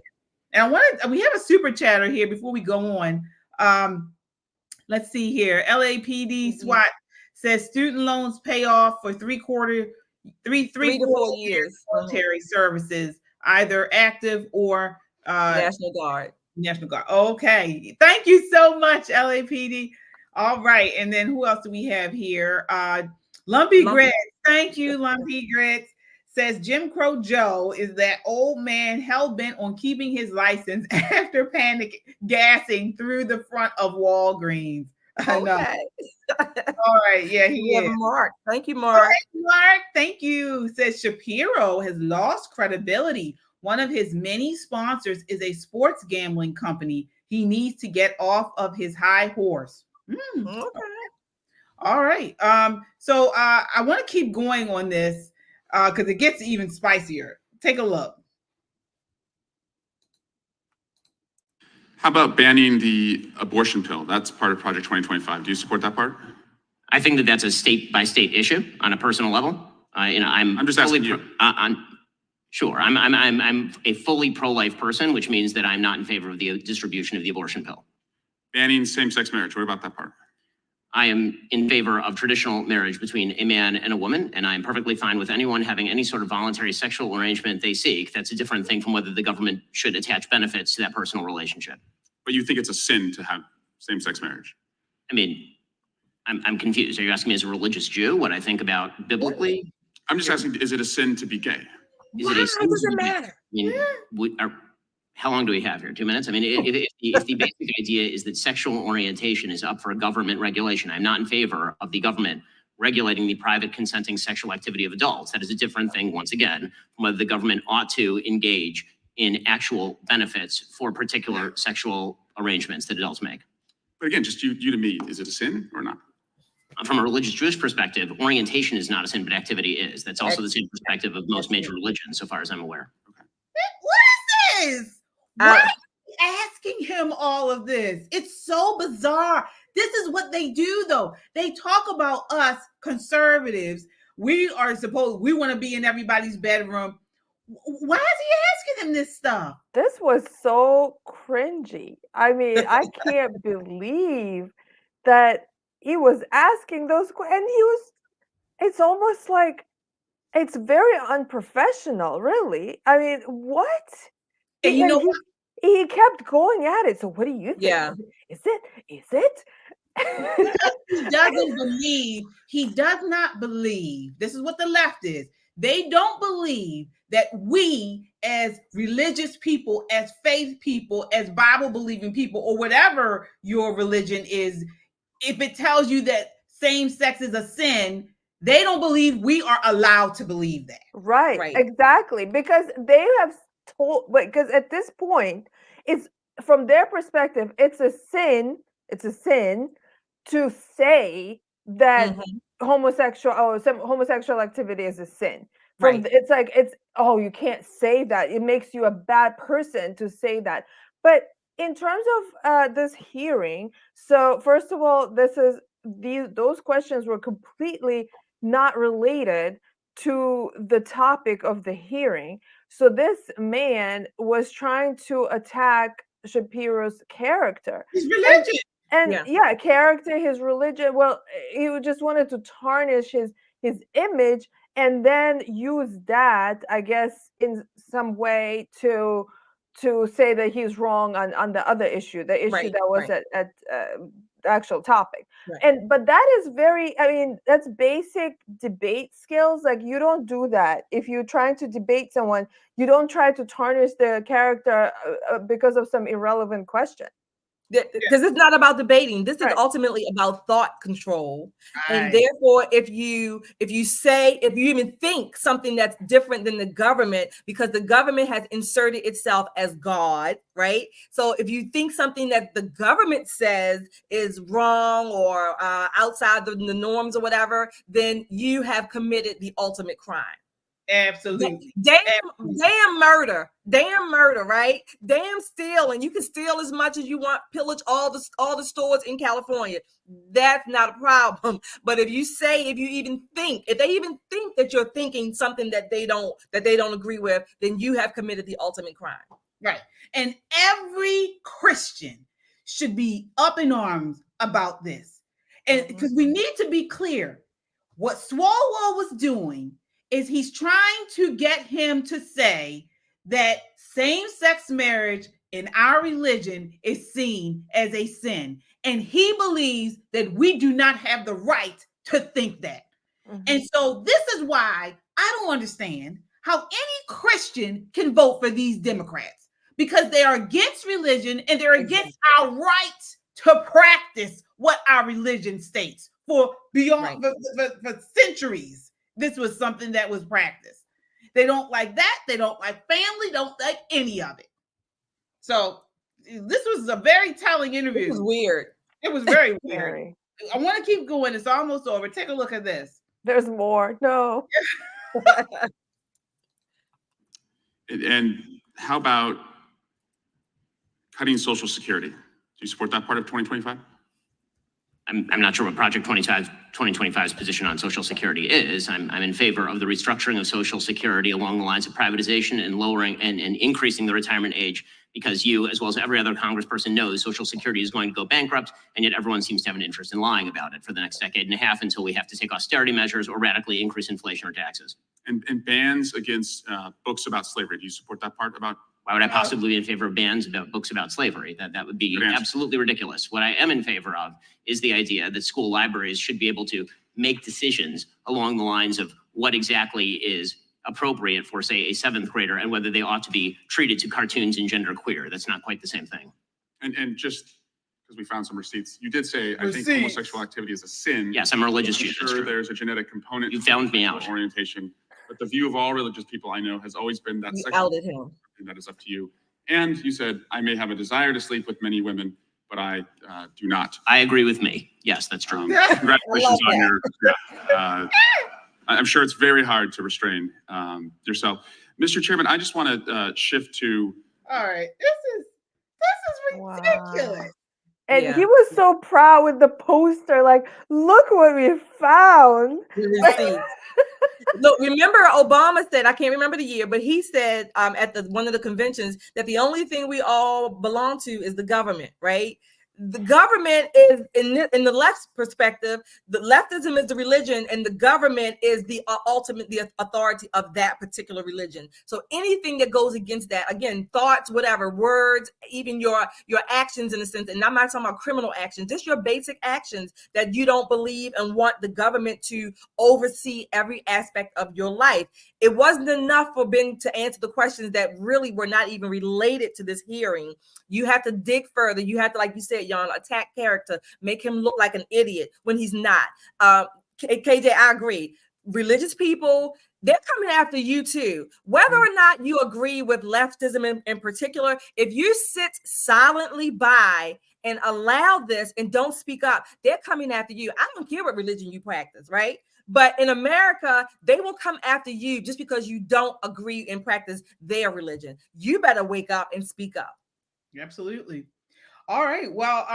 And we have a super chatter here before we go on. Let's see here. LAPD SWAT says student loans pay off for 3 to 4 years military services, either active or National Guard. Okay. Thank you so much, LAPD. All right. And then who else do we have here? Lumpy Grits. Thank you, Lumpy Grits. Says Jim Crow Joe is that old man hell-bent on keeping his license after panic gassing through the front of Walgreens. I know. All right. Yeah, he is. Mark. Thank you, Mark. Mark, thank you. Says Shapiro has lost credibility. One of his many sponsors is a sports gambling company. He needs to get off of his high horse. Okay. All right. So I want to keep going on this because it gets even spicier. Take a look. How about banning the abortion pill? That's part of Project 2025. Do you support that part? I think that that's a state by state issue on a personal level. I'm just asking you. Sure. I'm a fully pro-life person, which means that I'm not in favor of the distribution of the abortion pill. Banning same-sex marriage. What about that part? I am in favor of traditional marriage between a man and a woman, and I'm perfectly fine with anyone having any sort of voluntary sexual arrangement they seek. That's a different thing from whether the government should attach benefits to that personal relationship. But you think it's a sin to have same-sex marriage? I mean, I'm confused. Are you asking me as a religious Jew what I think about biblically? I'm just asking, is it a sin to be gay? Why does it matter? I mean, How long do we have here? 2 minutes? I mean, if the basic idea is that sexual orientation is up for government regulation, I'm not in favor of the government regulating the private consenting sexual activity of adults. That is a different thing, once again, from whether the government ought to engage in actual benefits for particular sexual arrangements that adults make. But again, just you to me, is it a sin or not? From a religious Jewish perspective, orientation is not a sin, but activity is. That's also the same perspective of most major religions, so far as I'm aware. What is this? Why are you asking him all of this? It's so bizarre. This is what they do, though. They talk about us conservatives. We want to be in everybody's bedroom. Why is he asking him this stuff? This was so cringy. I mean, I can't believe that he was asking those questions. And it's almost like, it's very unprofessional, really. I mean, what? And you know what? He kept going at it. So what do you think? Yeah. Is it? He does not believe. This is what the left is. They don't believe that we as religious people, as faith people, as Bible believing people, or whatever your religion is, if it tells you that same sex is a sin, they don't believe we are allowed to believe that. Right. Exactly. Because they have because at this point, it's from their perspective, it's a sin to say that homosexual activity is a sin. It's like, you can't say that. It makes you a bad person to say that. But in terms of this hearing, so first of all, those questions were completely not related to the topic of the hearing. So this man was trying to attack Shapiro's character. His religion. And character, his religion. Well, he just wanted to tarnish his image and then use that, I guess, in some way to say that he's wrong on the other issue, the issue that was at the actual topic. But that is that's basic debate skills. Like, you don't do that. If you're trying to debate someone, you don't try to tarnish their character because of some irrelevant question. Because it's not about debating. This is ultimately about thought control. And therefore, if you even think something that's different than the government, because the government has inserted itself as God, right? So if you think something that the government says is wrong or outside the norms or whatever, then you have committed the ultimate crime. Absolutely. Damn murder, right? Damn stealing. You can steal as much as you want, pillage all the stores in California. That's not a problem. But if they even think that you're thinking something that they don't agree with, then you have committed the ultimate crime. Right. And every Christian should be up in arms about this. And because we need to be clear, what Swalwell was doing is he's trying to get him to say that same-sex marriage in our religion is seen as a sin. And he believes that we do not have the right to think that. And so this is why I don't understand how any Christian can vote for these Democrats, because they are against religion and they're against our right to practice what our religion states for for centuries. This was something that was practiced. They don't like that. They don't like family. Don't like any of it. So this was a very telling interview. It was weird. It was very weird. I want to keep going. It's almost over. Take a look at this. There's more. No. And how about cutting Social Security? Do you support that part of 2025? I'm not sure what Project 2025's position on Social Security is. I'm in favor of the restructuring of Social Security along the lines of privatization and lowering and increasing the retirement age, because you, as well as every other congressperson, knows Social Security is going to go bankrupt, and yet everyone seems to have an interest in lying about it for the next decade and a half until we have to take austerity measures or radically increase inflation or taxes. And bans against books about slavery. Do you support that part about? Why would I possibly be in favor of bans about books about slavery? That would be absolutely ridiculous. What I am in favor of is the idea that school libraries should be able to make decisions along the lines of what exactly is appropriate for, say, a seventh grader and whether they ought to be treated to cartoons and genderqueer. That's not quite the same thing. And just because we found some receipts, you did say, I think Receipts. homosexual activity is a sin. Yes, I'm a religious Jew. I'm That's sure true. there's a genetic component. You found me out. Orientation, but the view of all religious people I know has always been that You sexual outed him. and that is up to you. And you said, I may have a desire to sleep with many women, but I do not. I agree with me. Yes, that's true. Congratulations on your, I'm sure it's very hard to restrain yourself. Mr. Chairman, I just want to shift to. All right, this is ridiculous. Wow. And Yeah. he was so proud with the poster, like, look what we found. The receipts. Look, remember Obama said, I can't remember the year, but he said at one of the conventions that the only thing we all belong to is the government, right? The government is, in the left's perspective, the leftism is the religion and the government is the ultimate, the authority of that particular religion. So anything that goes against that, again, thoughts, whatever, words, even your actions in a sense, and I'm not talking about criminal actions, just your basic actions that you don't believe and want the government to oversee every aspect of your life. It wasn't enough for Ben to answer the questions that really were not even related to this hearing. You have to dig further. You have to, like you said, Jan, attack character, make him look like an idiot when he's not. KJ, I agree. Religious people, they're coming after you too. Whether or not you agree with leftism in particular, if you sit silently by and allow this and don't speak up, they're coming after you. I don't care what religion you practice, right? But in America, they will come after you just because you don't agree and practice their religion. You better wake up and speak up. Absolutely. All right. Well,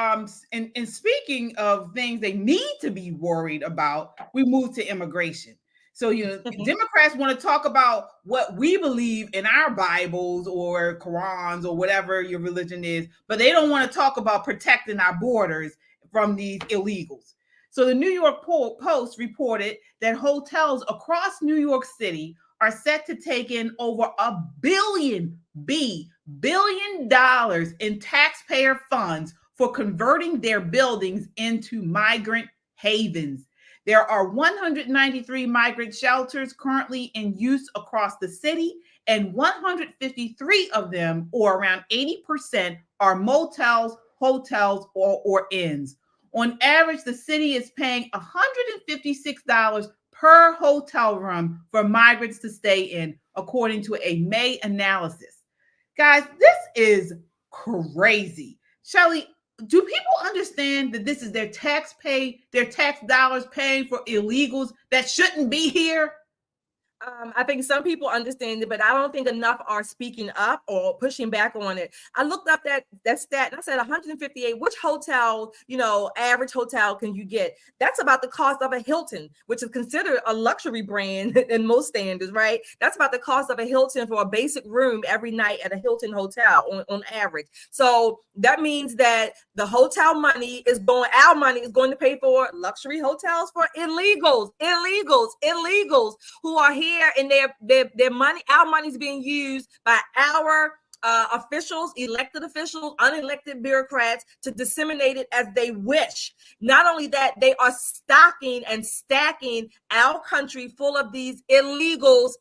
and speaking of things they need to be worried about, we move to immigration. So, Democrats want to talk about what we believe in our Bibles or Qurans or whatever your religion is, but they don't want to talk about protecting our borders from these illegals. So the New York Post reported that hotels across New York City are set to take in over $1 billion in taxpayer funds for converting their buildings into migrant havens. There are 193 migrant shelters currently in use across the city, and 153 of them, or around 80%, are motels, hotels, or inns. On average, the city is paying $156 per hotel room for migrants to stay in, according to a May analysis. Guys, this is crazy. Shelley, do people understand that this is their tax dollars paying for illegals that shouldn't be here? I think some people understand it, but I don't think enough are speaking up or pushing back on it. I looked up that stat and I said 158. Which hotel, average hotel can you get? That's about the cost of a Hilton, which is considered a luxury brand in most standards, right? That's about the cost of a Hilton for a basic room every night at a Hilton hotel on average. So that means that the hotel money our money is going to pay for luxury hotels for illegals who are here, and their money, our money is being used by our officials, elected officials, unelected bureaucrats to disseminate it as they wish. Not only that, they are stocking and stacking our country full of these illegals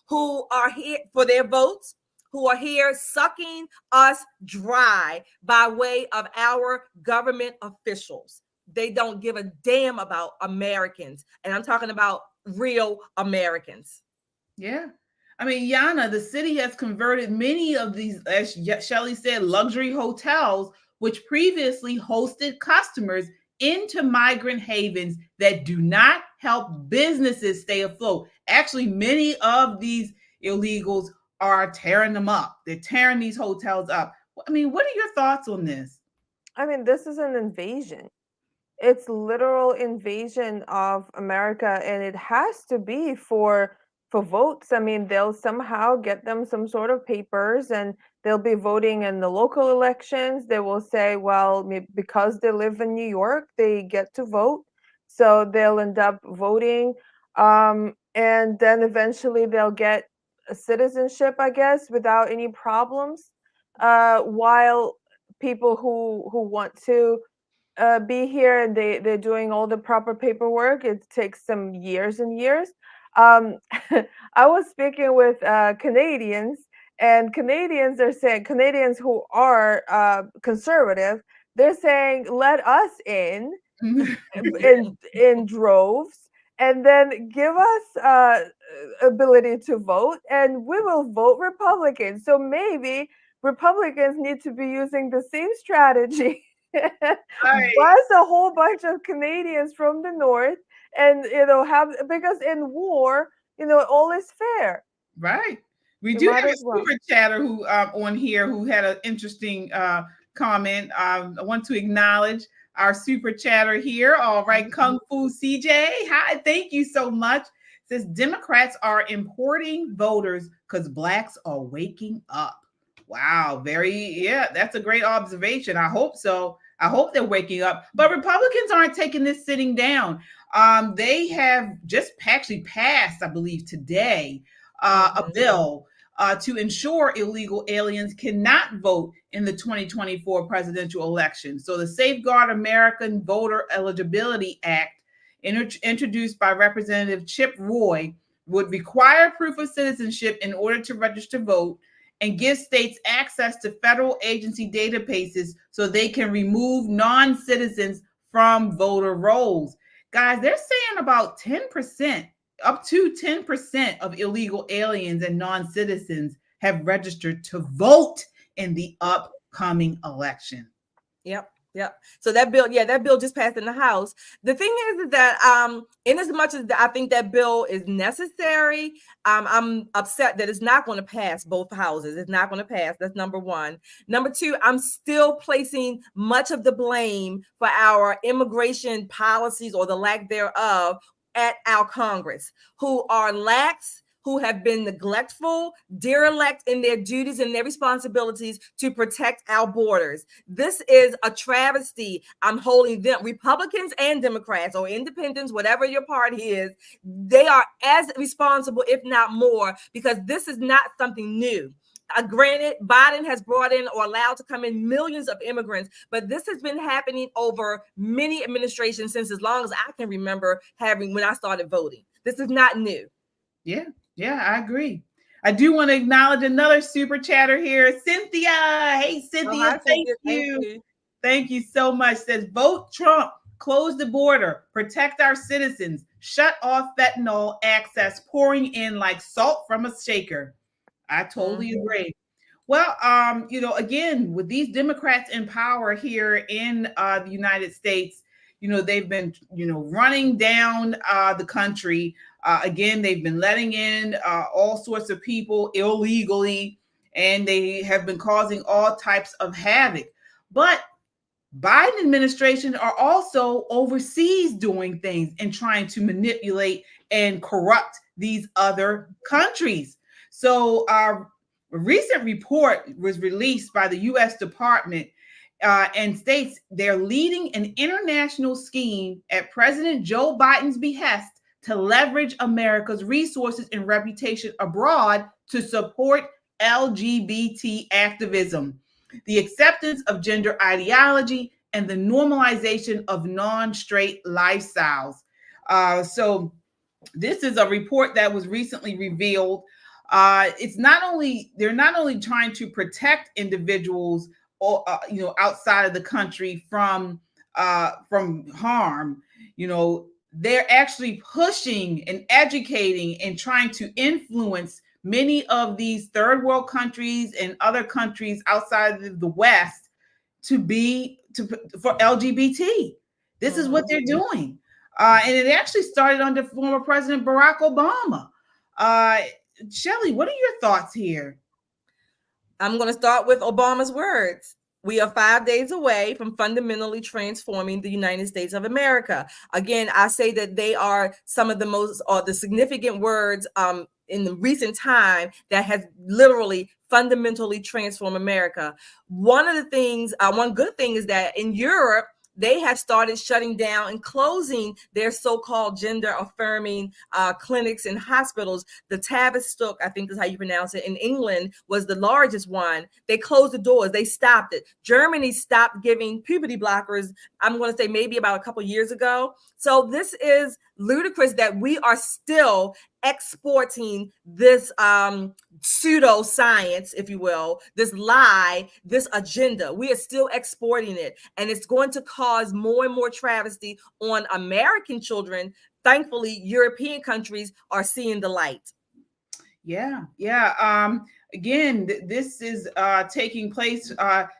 who are here for their votes, who are here sucking us dry by way of our government officials. They don't give a damn about Americans. And I'm talking about real Americans. Yeah. I mean, Yana, the city has converted many of these, as Shelley said, luxury hotels, which previously hosted customers, into migrant havens that do not help businesses stay afloat. Actually, many of these illegals are tearing them up. They're tearing these hotels up. I mean, what are your thoughts on this? I mean, this is an invasion. It's literal invasion of America, and it has to be for votes. I mean, they'll somehow get them some sort of papers, and they'll be voting in the local elections. They will say, well, because they live in New York, they get to vote. So they'll end up voting. And then eventually they'll get a citizenship, I guess, without any problems. While people who want to be here and they're doing all the proper paperwork, it takes some years and years. I was speaking with Canadians, and Canadians are saying, Canadians who are conservative, they're saying, let us in droves, and then give us ability to vote, and we will vote Republican. So maybe Republicans need to be using the same strategy. Right. Buzz a whole bunch of Canadians from the north, and have, because in war, all is fair. Right. We You do might have a as well. super chatter who on here who had an interesting comment. I want to acknowledge our super chatter here. All right, Kung Fu CJ. Hi, thank you so much. Says Democrats are importing voters because blacks are waking up. Wow, that's a great observation. I hope so. I hope they're waking up. But Republicans aren't taking this sitting down. They have just actually passed, I believe, today, a bill to ensure illegal aliens cannot vote in the 2024 presidential election. So the Safeguard American Voter Eligibility Act, introduced by Representative Chip Roy, would require proof of citizenship in order to register to vote and give states access to federal agency databases so they can remove non-citizens from voter rolls. Guys, they're saying about 10%, up to 10% of illegal aliens and non-citizens have registered to vote in the upcoming election. Yep. So that bill just passed in the House. The thing is that in as much as I think that bill is necessary, I'm upset that it's not going to pass both houses. It's not going to pass. That's number one. Number two, I'm still placing much of the blame for our immigration policies or the lack thereof at our Congress, who are lax, who have been neglectful, derelict in their duties and their responsibilities to protect our borders. This is a travesty. I'm holding them, Republicans and Democrats or independents, whatever your party is, they are as responsible, if not more, because this is not something new. Granted, Biden has brought in or allowed to come in millions of immigrants, but this has been happening over many administrations since as long as I can remember when I started voting. This is not new. Yeah, I agree. I do want to acknowledge another super chatter here. Cynthia. Hey, Cynthia. Thank you. Thank you so much. Says, vote Trump, close the border, protect our citizens, shut off fentanyl access pouring in like salt from a shaker. I totally agree. Well, again, with these Democrats in power here in the United States, they've been, running down the country. Again, they've been letting in all sorts of people illegally, and they have been causing all types of havoc. But Biden administration are also overseas doing things and trying to manipulate and corrupt these other countries. So a recent report was released by the U.S. Department and states they're leading an international scheme at President Joe Biden's behest to leverage America's resources and reputation abroad to support LGBT activism, the acceptance of gender ideology, and the normalization of non-straight lifestyles. So this is a report that was recently revealed. They're not only trying to protect individuals or outside of the country from harm. They're actually pushing and educating and trying to influence many of these third world countries and other countries outside of the West for LGBT. This is what they're doing. And it actually started under former President Barack Obama. Shelley, what are your thoughts here? I'm going to start with Obama's words. We are 5 days away from fundamentally transforming the United States of America. Again, I say that they are some of the most or the significant words in the recent time that has literally fundamentally transformed America. One good thing is that in Europe, they have started shutting down and closing their so-called gender affirming clinics and hospitals. The Tavistock, I think is how you pronounce it, in England was the largest one. They closed the doors. They stopped it. Germany stopped giving puberty blockers, I'm going to say maybe about a couple years ago. So this is ludicrous that we are still exporting this pseudoscience, if you will, this lie, this agenda. We are still exporting it, and it's going to cause more and more travesty on American children. Thankfully, European countries are seeing the light. Yeah. Again, this is taking place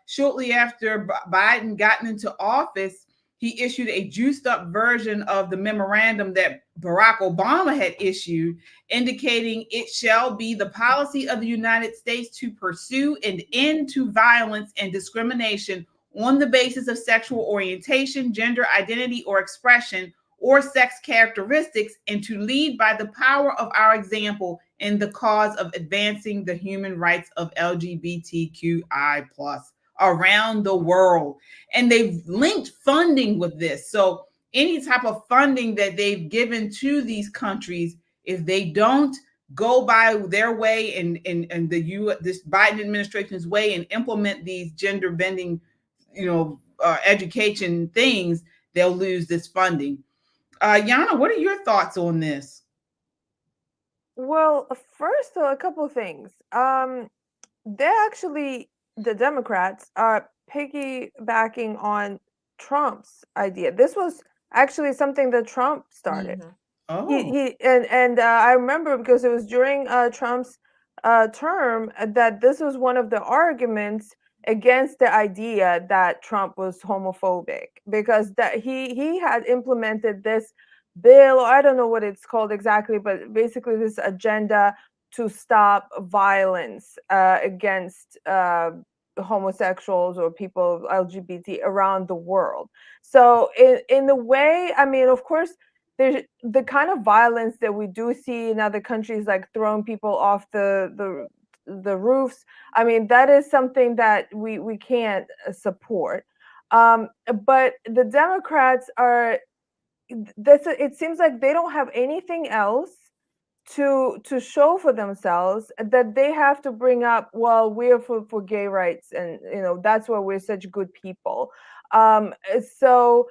shortly after Biden got into office. He issued a juiced up version of the memorandum that Barack Obama had issued, indicating it shall be the policy of the United States to pursue an end to violence and discrimination on the basis of sexual orientation, gender identity or expression, or sex characteristics, and to lead by the power of our example in the cause of advancing the human rights of LGBTQI+ around the world. And they've linked funding with this. So any type of funding that they've given to these countries, if they don't go by their way and this Biden administration's way and implement these gender bending, education things, they'll lose this funding. Yana, what are your thoughts on this? Well, first, a couple of things. The Democrats are piggybacking on Trump's idea. This was actually something that Trump started. Mhm. Oh, I remember because it was during Trump's term that this was one of the arguments against the idea that Trump was homophobic, because that he had implemented this bill, or I don't know what it's called exactly, but basically this agenda to stop violence against homosexuals or people LGBT around the world. So in a way, I mean, of course, there's the kind of violence that we do see in other countries, like throwing people off the roofs. I mean, that is something that we can't support. But the Democrats are, it seems like they don't have anything else to show for themselves, that they have to bring up, well, we're for gay rights, and that's why we're such good people. So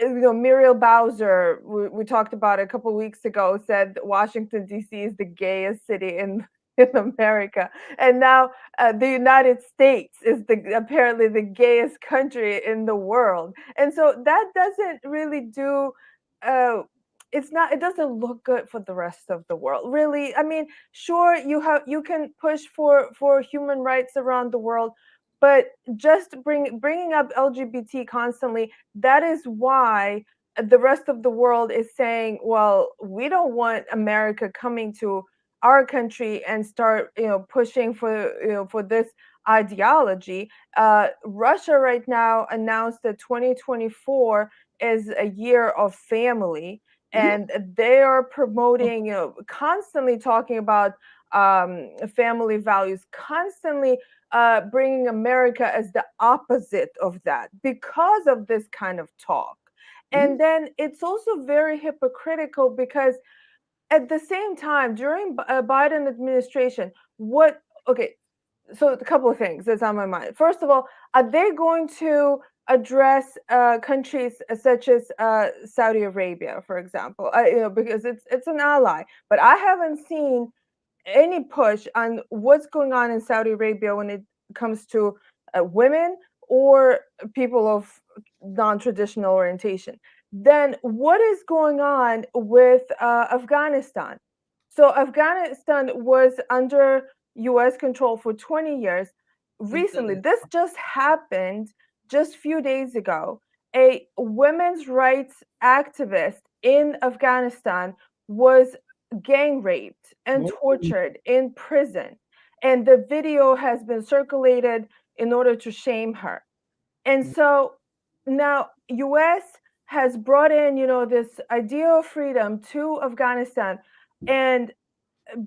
Muriel Bowser, we talked about a couple of weeks ago, said Washington D.C. is the gayest city in America, and now the United States is apparently the gayest country in the world, and so that doesn't really do. It doesn't look good for the rest of the world, really. I mean, sure, you can push for human rights around the world, but just bringing up LGBT constantly, that is why the rest of the world is saying, well, we don't want America coming to our country and start pushing for this ideology. Russia right now announced that 2024 is a year of family, and they are promoting, constantly talking about family values, constantly bringing America as the opposite of that because of this kind of talk. And then it's also very hypocritical because at the same time, during Biden administration, so a couple of things that's on my mind. First of all, are they going to address countries such as Saudi Arabia, for example? Because it's an ally, but I haven't seen any push on what's going on in Saudi Arabia when it comes to women or people of non-traditional orientation. Then what is going on with Afghanistan? So Afghanistan was under US control for 20 years. Recently, this just happened just a few days ago. A women's rights activist in Afghanistan was gang raped and tortured in prison. And the video has been circulated in order to shame her. And so now US has brought in, this idea of freedom to Afghanistan and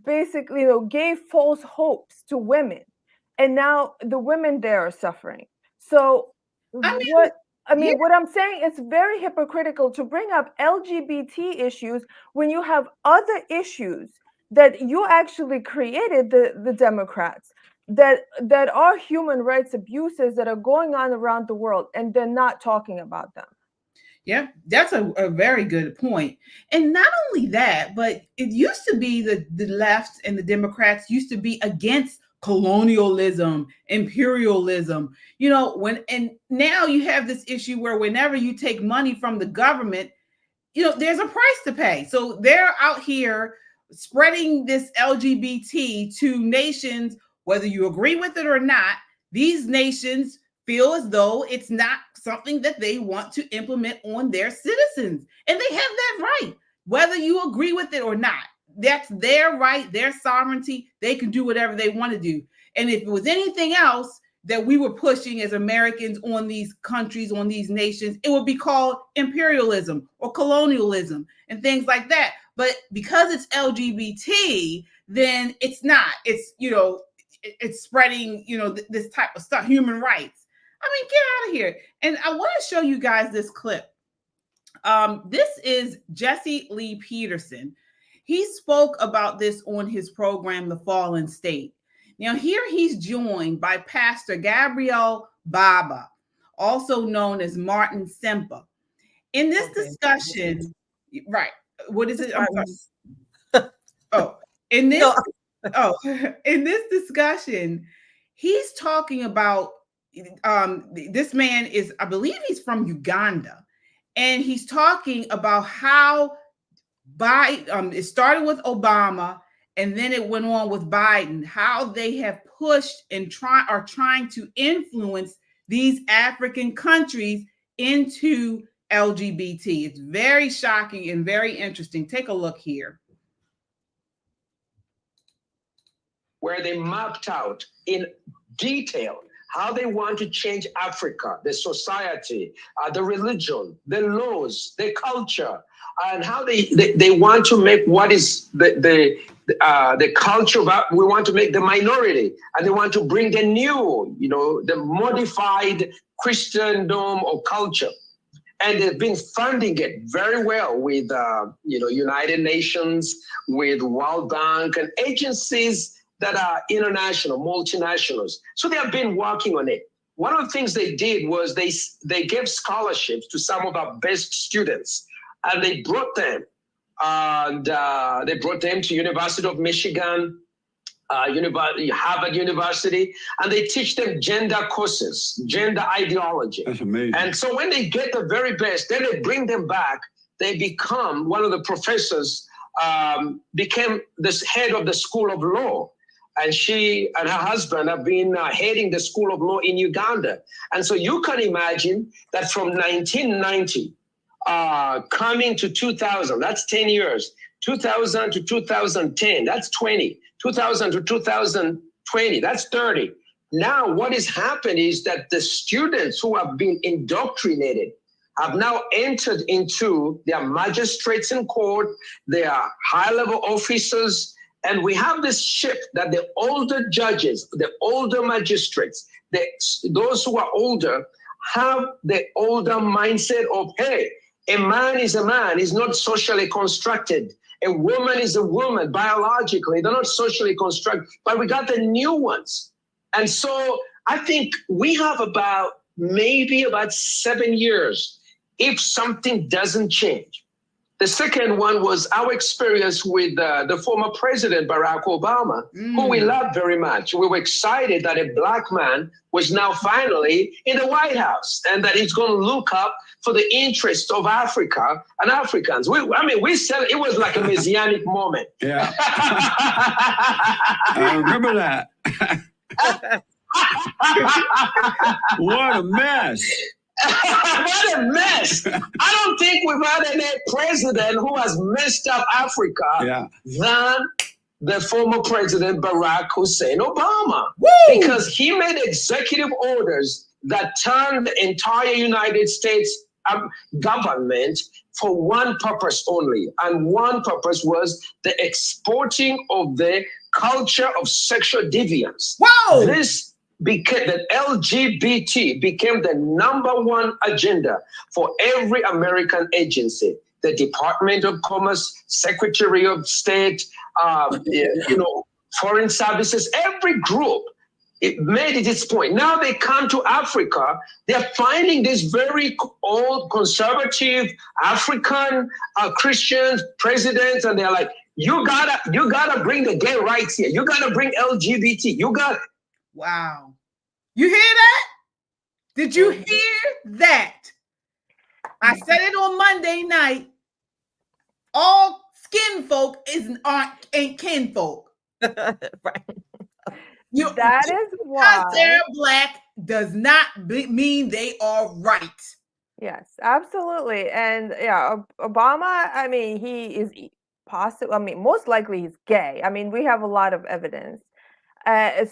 basically, gave false hopes to women. And now the women there are suffering. So what I'm saying, it's very hypocritical to bring up LGBT issues when you have other issues that you actually created, the Democrats, that are human rights abuses that are going on around the world, and they're not talking about them. Yeah, that's a very good point. And not only that, but it used to be the left and the Democrats used to be against colonialism, imperialism, and now you have this issue where whenever you take money from the government, there's a price to pay. So they're out here spreading this LGBT to nations, whether you agree with it or not. These nations feel as though it's not something that they want to implement on their citizens. And they have that right, whether you agree with it or not. That's their right, their sovereignty. They can do whatever they want to do. And if it was anything else that we were pushing as Americans on these countries, on these nations, it would be called imperialism or colonialism and things like that. But because it's LGBT, then it's not. It's, it's spreading, this type of stuff, human rights. I mean, get out of here. And I want to show you guys this clip. This is Jesse Lee Peterson. He spoke about this on his program, The Fallen State. Now, here he's joined by Pastor Gabriel Baba, also known as Martin Semper. In this discussion, right, what is it? In this discussion, he's talking about this man is, I believe he's from Uganda, and he's talking about how it started with Obama, and then it went on with Biden, how they have pushed and are trying to influence these African countries into LGBT. It's very shocking and very interesting. Take a look here. Where they mapped out in detail how they want to change Africa, the society, the religion, the laws, the culture, and how they want to make what is the culture of, we want to make the minority, and they want to bring the new, the modified Christendom or culture. And they've been funding it very well with, United Nations, with World Bank and agencies that are international, multinationals. So they have been working on it. One of the things they did was they gave scholarships to some of our best students, and they brought them. And they brought them to University of Michigan, Harvard University, and they teach them gender courses, gender ideology. That's amazing. And so when they get the very best, then they bring them back. They become, one of the professors became the head of the School of Law. And she and her husband have been heading the School of Law in Uganda. And so you can imagine that from 1990, coming to 2000, that's 10 years, 2000 to 2010, that's 20, 2000 to 2020, that's 30. Now what has happened is that the students who have been indoctrinated have now entered into their magistrates in court, their high-level officers, and we have this shift that the older judges, the older magistrates, those who are older have the older mindset of, hey, a man is a man, he's not socially constructed. A woman is a woman biologically, they're not socially constructed, but we got the new ones. And so I think we have maybe about 7 years if something doesn't change. The second one was our experience with the former president, Barack Obama, who we loved very much. We were excited that a Black man was now finally in the White House and that he's going to look up for the interests of Africa and Africans. We said it was like a messianic moment. Yeah. I remember that. What a mess. What a mess. I don't think we've had any president who has messed up Africa than the former president Barack Hussein Obama. Woo! Because he made executive orders that turned the entire United States government for one purpose only. And one purpose was the exporting of the culture of sexual deviance. Wow! The LGBT became the #1 agenda for every American agency. The Department of Commerce, Secretary of State, Foreign Services, every group it made it its point. Now they come to Africa, they're finding this very old conservative African Christian presidents, and they're like, you gotta bring the gay rights here. You gotta bring LGBT. You got. Wow. You hear that? Did you hear that? I said it on Monday night. All skin folk ain't kinfolk. Right. That is why they're black does not mean they are right. Yes, absolutely. And yeah, Obama, I mean, he is possible. I mean, most likely he's gay. I mean, we have a lot of evidence.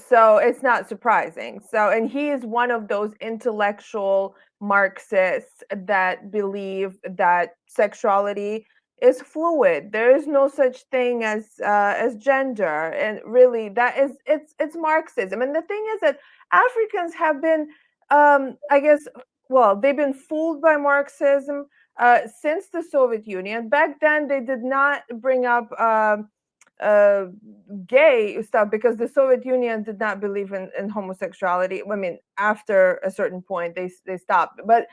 So it's not surprising. So, and he is one of those intellectual Marxists that believe that sexuality is fluid. There is no such thing as gender, and really, that is it's Marxism. And the thing is that Africans have been, I guess, well, they've been fooled by Marxism since the Soviet Union. Back then, they did not bring up gay stuff because the Soviet Union did not believe in homosexuality. I mean, after a certain point, they stopped. But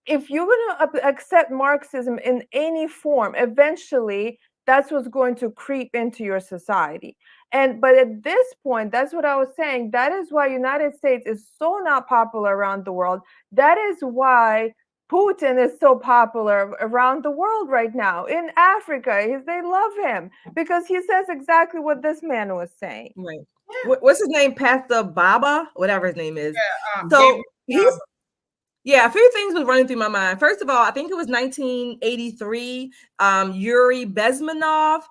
if you're going to accept Marxism in any form, eventually that's what's going to creep into your society. But at this point, that's what I was saying. That is why United States is so not popular around the world. That is why Putin is so popular around the world right now. In Africa, they love him because he says exactly what this man was saying. Right. What's his name? Pastor Baba, whatever his name is. A few things was running through my mind. First of all, I think it was 1983. Yuri Bezmenov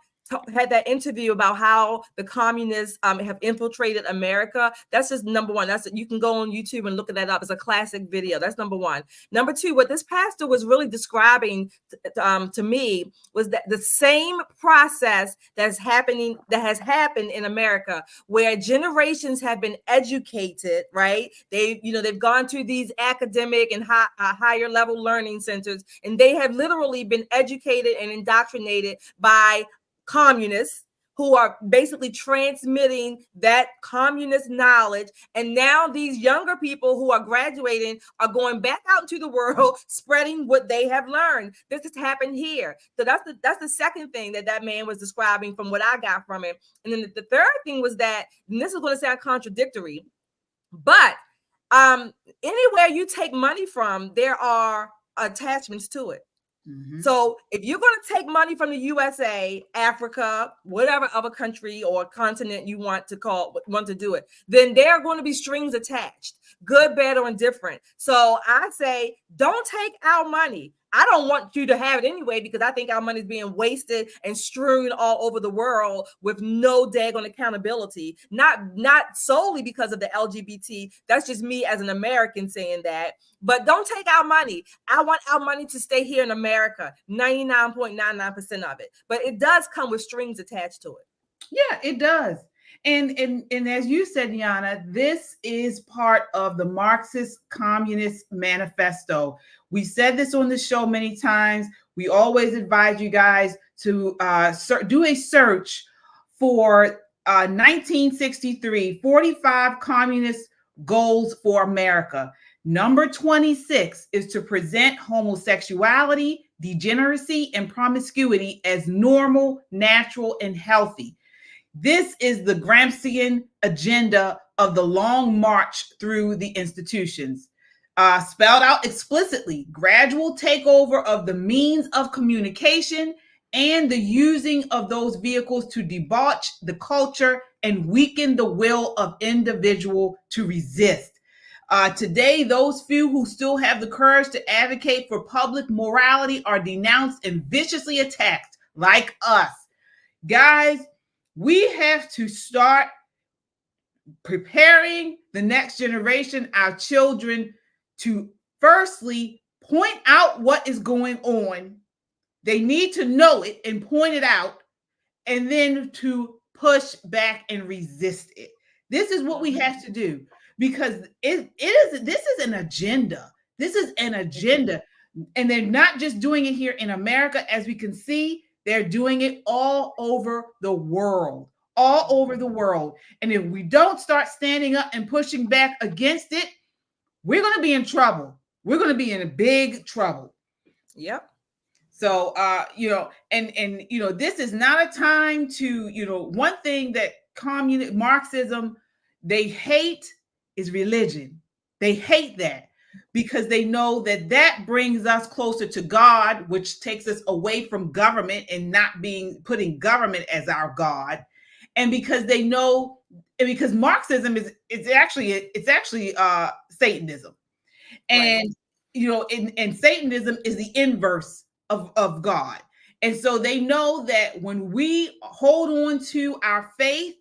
had that interview about how the communists have infiltrated America. That's just number one. You can go on YouTube and look at that up. It's a classic video. That's number one. Number two, what this pastor was really describing to me was that the same process that has happened in America, where generations have been educated, right? They've gone to these academic and higher level learning centers, and they have literally been educated and indoctrinated by communists who are basically transmitting that communist knowledge. And now these younger people who are graduating are going back out into the world, spreading what they have learned. This has happened here. So that's the second thing that man was describing from what I got from it. And then the third thing was that, and this is going to sound contradictory, but anywhere you take money from, there are attachments to it. Mm-hmm. So if you're going to take money from the USA, Africa, whatever other country or continent you want to do it, then there are going to be strings attached, good, bad, or indifferent. So I say, don't take our money. I don't want you to have it anyway, because I think our money is being wasted and strewn all over the world with no daggone accountability. Not solely because of the LGBT. That's just me as an American saying that. But don't take our money. I want our money to stay here in America, 99.99% of it. But it does come with strings attached to it. Yeah, it does. And as you said, Yana, this is part of the Marxist Communist Manifesto. We said this on the show many times. We always advise you guys to do a search for 1963, 45 communist goals for America. Number 26 is to present homosexuality, degeneracy, and promiscuity as normal, natural, and healthy. This is the Gramscian agenda of the long march through the institutions. Spelled out explicitly, gradual takeover of the means of communication and the using of those vehicles to debauch the culture and weaken the will of individual to resist. Today, those few who still have the courage to advocate for public morality are denounced and viciously attacked, like us. Guys, we have to start preparing the next generation, our children, to firstly point out what is going on. They need to know it and point it out, and then to push back and resist it. This is what we have to do, because this is an agenda. This is an agenda. And they're not just doing it here in America, as we can see. They're doing it all over the world, all over the world. And if we don't start standing up and pushing back against it, we're going to be in trouble. We're going to be in a big trouble. Yep. So, and this is not a time to, one thing that Marxism, they hate is religion. They hate that because they know that that brings us closer to God, which takes us away from government and not putting government as our God. And because they know, and because Marxism it's actually Satanism. And, and Satanism is the inverse of God. And so they know that when we hold on to our faith,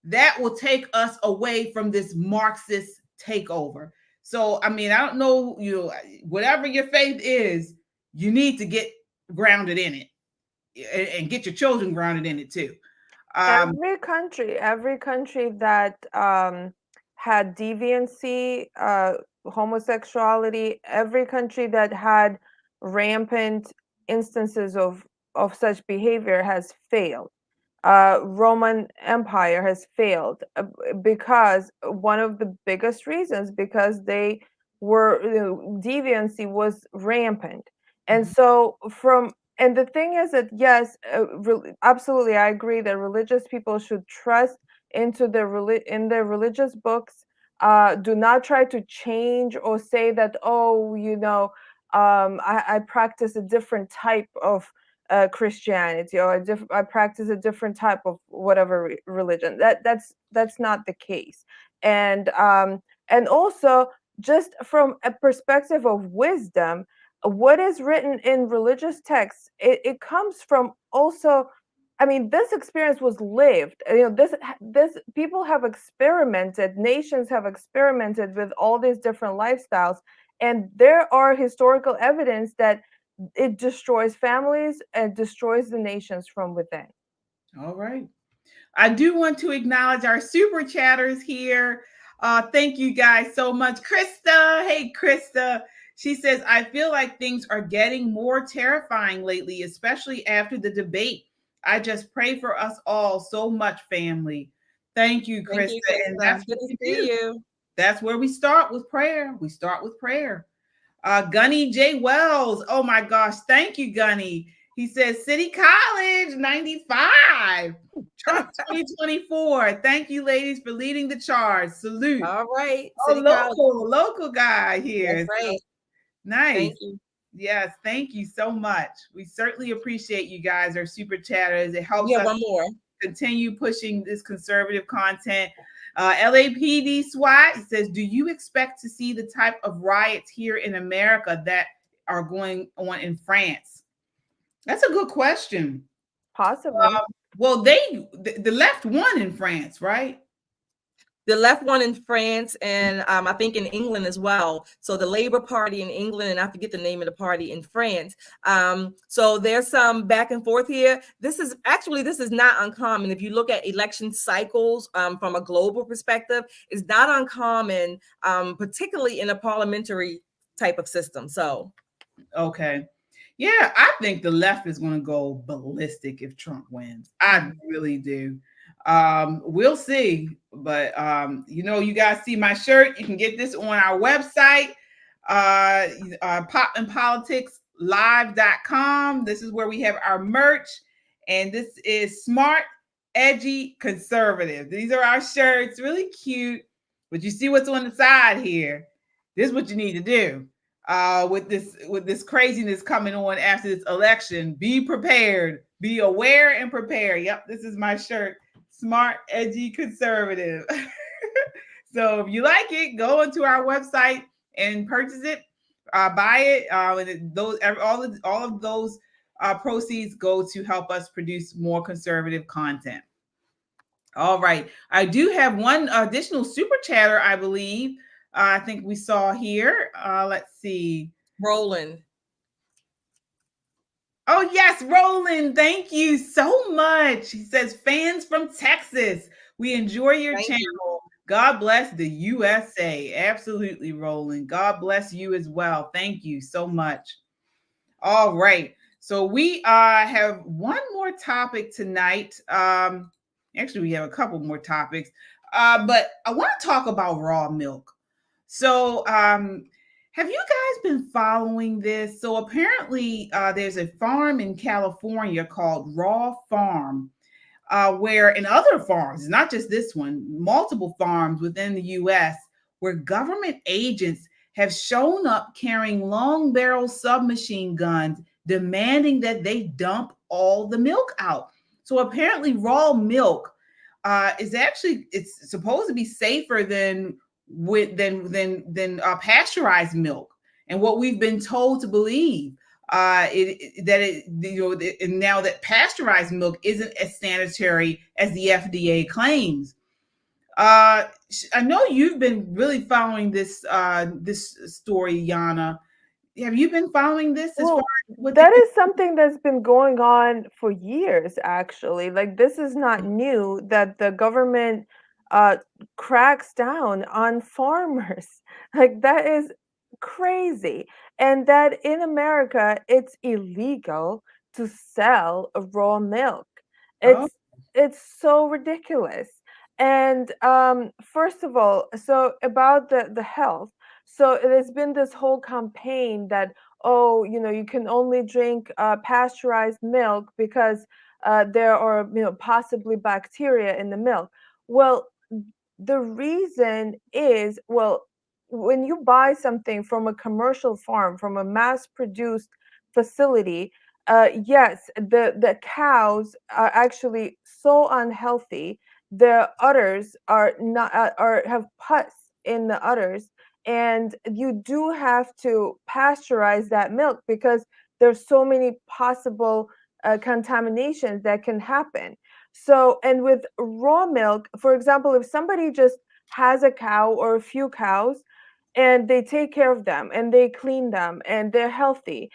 that will take us away from this Marxist takeover. So, I mean, I don't know, whatever your faith is, you need to get grounded in it and get your children grounded in it too. Every country that had deviancy, homosexuality, every country that had rampant instances of such behavior has failed. Roman Empire has failed because one of the biggest reasons, because they were, deviancy was rampant. And so and the thing is that, yes, absolutely, I agree that religious people should trust into in their religious books. Do not try to change or say that, oh, I practice a different type of Christianity, or I practice a different type of whatever religion. That's not the case. And also, just from a perspective of wisdom, what is written in religious texts, it comes from also, I mean, this experience was lived. This people have experimented, nations have experimented with all these different lifestyles, and there are historical evidence that it destroys families and destroys the nations from within. All right. I do want to acknowledge our super chatters here. Thank you guys so much. Krista, hey Krista. She says, I feel like things are getting more terrifying lately, especially after the debate. I just pray for us all so much, family. Thank you, Krista. Thank you, Krista. And that's good what to we see do. you. That's where we start with prayer. We start with prayer. Gunny J. Wells. Oh my gosh. Thank you, Gunny. He says, City College 95. Trump 2024. Thank you, ladies, for leading the charge. Salute. All right. Local guy here. That's right. So, nice. Thank you. Yes, thank you so much. We certainly appreciate you guys, our super chatters. It helps us one more. continue pushing this conservative content. LAPD SWAT says, do you expect to see the type of riots here in America that are going on in France? That's a good question. Possibly. Well, the left won in France, right? The left won in France, and I think in England as well. So the Labour Party in England, and I forget the name of the party in France. So there's some back and forth here. This is not uncommon. If you look at election cycles from a global perspective, it's not uncommon, particularly in a parliamentary type of system. So, okay. Yeah, I think the left is going to go ballistic if Trump wins. I really do. We'll see. But, you guys see my shirt. You can get this on our website, popandpoliticslive.com. This is where we have our merch. And this is Smart, Edgy, Conservative. These are our shirts. Really cute. But you see what's on the side here. This is what you need to do. With this craziness coming on after this election, be prepared, be aware and prepare. Yep, this is my shirt, Smart, Edgy, Conservative. So if you like it, go onto our website and purchase it, buy it. And all of those proceeds go to help us produce more conservative content. All right, I do have one additional super chatter, I believe. I think we saw here. Let's see. Roland. Oh, yes, Roland. Thank you so much. He says, fans from Texas, we enjoy your channel. God bless the USA. Absolutely, Roland. God bless you as well. Thank you so much. All right. So we have one more topic tonight. And Actually, we have a couple more topics, but I want to talk about raw milk. So, have you guys been following this? So apparently, there's a farm in California called Raw Farm, where in other farms, not just this one, multiple farms within the US, where government agents have shown up carrying long barrel submachine guns, demanding that they dump all the milk out. So apparently, raw milk is actually it's supposed to be safer than pasteurized milk, and what we've been told to believe and now that pasteurized milk isn't as sanitary as the FDA claims. I know you've been really following this story, Yana. Have you been following this as far as what that is something that's been going on for years, actually. Like, this is not new that the government cracks down on farmers. Like, that is crazy. And that in America, it's illegal to sell raw milk. Oh. It's so ridiculous. And first of all, so about the health. So there's been this whole campaign that, oh, you can only drink pasteurized milk because there are, possibly bacteria in the milk. Well, the reason is, well, when you buy something from a commercial farm, from a mass-produced facility, yes, the cows are actually so unhealthy. The udders are not have pus in the udders, and you do have to pasteurize that milk because there's so many possible contaminations that can happen. So, and with raw milk, for example, if somebody just has a cow or a few cows and they take care of them and they clean them and they're healthy,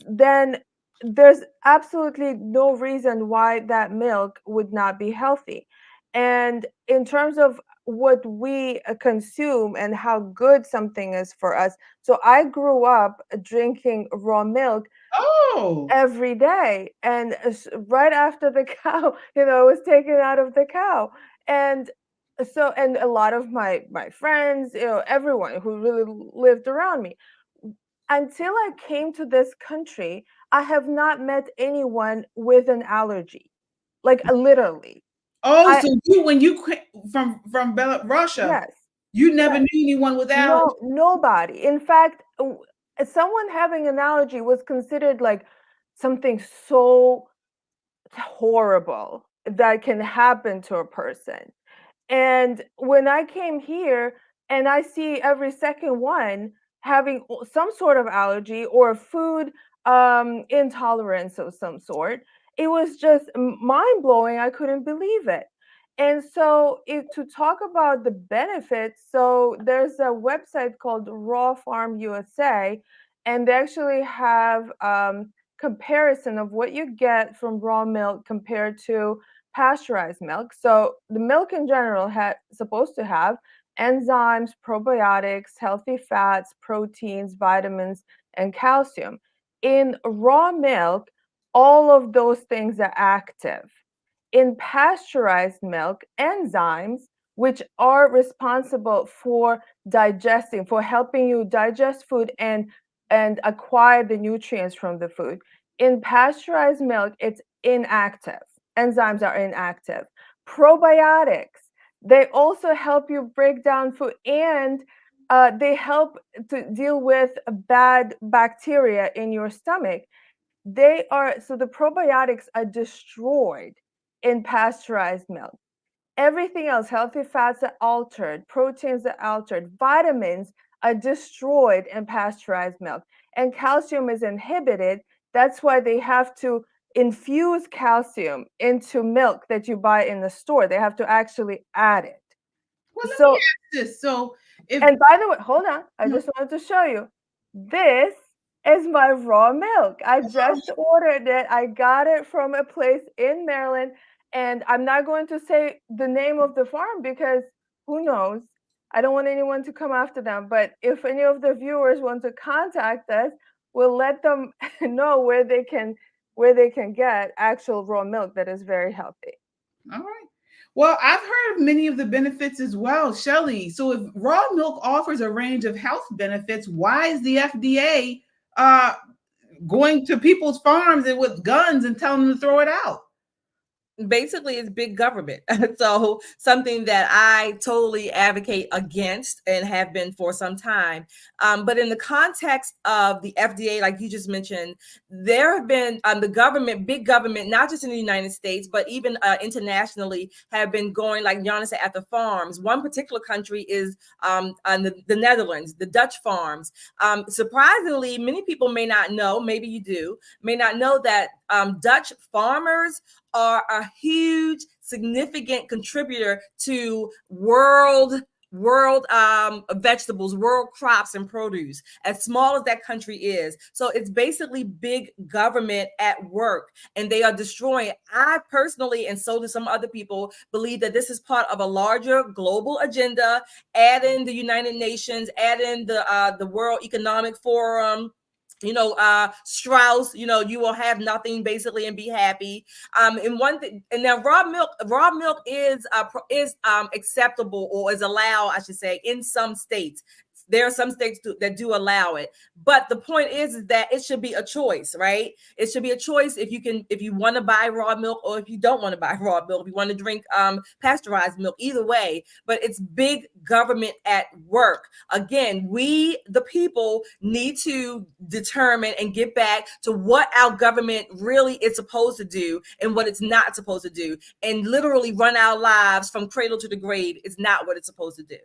then there's absolutely no reason why that milk would not be healthy. And in terms of what we consume and how good something is for us, so I grew up drinking raw milk every day, and right after the cow, was taken out of the cow. And so, and a lot of my friends, everyone who really lived around me, until I came to this country, I have not met anyone with an allergy, like literally. Oh, so when you from Russia, Yes, you never knew anyone with allergies? no, nobody. In fact, someone having an allergy was considered like something so horrible that can happen to a person. And when I came here and I see every second one having some sort of allergy or food intolerance of some sort, it was just mind blowing. I couldn't believe it. And so, to talk about the benefits, so there's a website called Raw Farm USA, and they actually have comparison of what you get from raw milk compared to pasteurized milk. So the milk in general supposed to have enzymes, probiotics, healthy fats, proteins, vitamins, and calcium. In raw milk, all of those things are active. In pasteurized milk, enzymes, which are responsible for digesting, for helping you digest food and acquire the nutrients from the food. In pasteurized milk, it's inactive. Enzymes are inactive. Probiotics, they also help you break down food, and they help to deal with bad bacteria in your stomach. So the probiotics are destroyed in pasteurized milk. Everything else, healthy fats are altered, proteins are altered, vitamins are destroyed in pasteurized milk, and calcium is inhibited. That's why they have to infuse calcium into milk that you buy in the store. They have to actually add it. Well, let So, me ask this. So, and by the way, hold on, I just wanted to show you. This is my raw milk. I just ordered it. I got it from a place in Maryland, and I'm not going to say the name of the farm because who knows? I don't want anyone to come after them. But if any of the viewers want to contact us, we'll let them know where they can get actual raw milk that is very healthy. All right. Well, I've heard of many of the benefits as well, Shelley. So if raw milk offers a range of health benefits, why is the FDA going to people's farms and with guns and telling them to throw it out? Basically, it's big government. So something that I totally advocate against and have been for some time. But in the context of the FDA, like you just mentioned, there have been the government, big government, not just in the United States, but even internationally, have been going, like Gianna said, at the farms. One particular country is the Netherlands, the Dutch farms. Surprisingly, many people may not know, maybe you do, may not know that Dutch farmers are a huge, significant contributor to world vegetables, world crops and produce, as small as that country is. So it's basically big government at work, and they are destroying. I personally, and so do some other people, believe that this is part of a larger global agenda. Add in the United Nations, add in the World Economic Forum, Strauss, you will have nothing basically and be happy. And one thing, and now raw milk is acceptable, or is allowed, I should say, in some states. There are some states that do allow it, but the point is that it should be a choice, right? It should be a choice if you want to buy raw milk, or if you don't want to buy raw milk, if you want to drink pasteurized milk, either way. But it's big government at work. Again, we, the people, need to determine and get back to what our government really is supposed to do and what it's not supposed to do. And literally run our lives from cradle to the grave is not what it's supposed to do.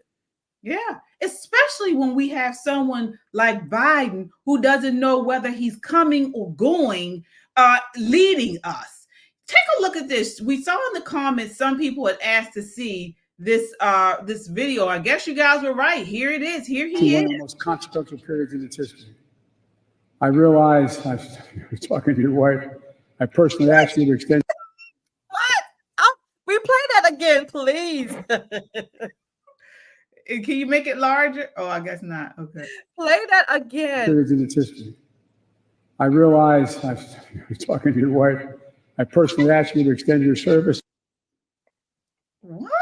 Yeah, especially when we have someone like Biden who doesn't know whether he's coming or going, leading us. Take a look at this. We saw in the comments some people had asked to see this video. I guess you guys were right. Here it is. Here he is. One of the most consequential periods in its history. I realize, I was talking to your wife, I personally asked you to extend. What? Replay that again, please. Can you make it larger? Oh, I guess not. Okay. Play that again. Periods in its history. I realize, I was talking to your wife, I personally asked you to extend your service. What?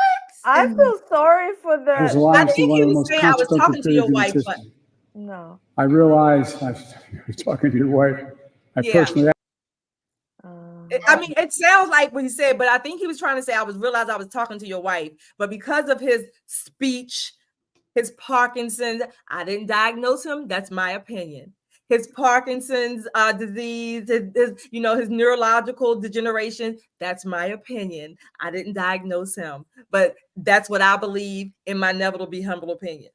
I feel sorry for the. I think he was saying I was talking to your wife, but no. I realize, I was talking to your wife, I personally. I mean, it sounds like what he said, but I think he was trying to say I was talking to your wife, but because of his speech, his Parkinson's, I didn't diagnose him. That's my opinion. His Parkinson's disease, his neurological degeneration. That's my opinion. I didn't diagnose him, but that's what I believe in my never be humble opinion.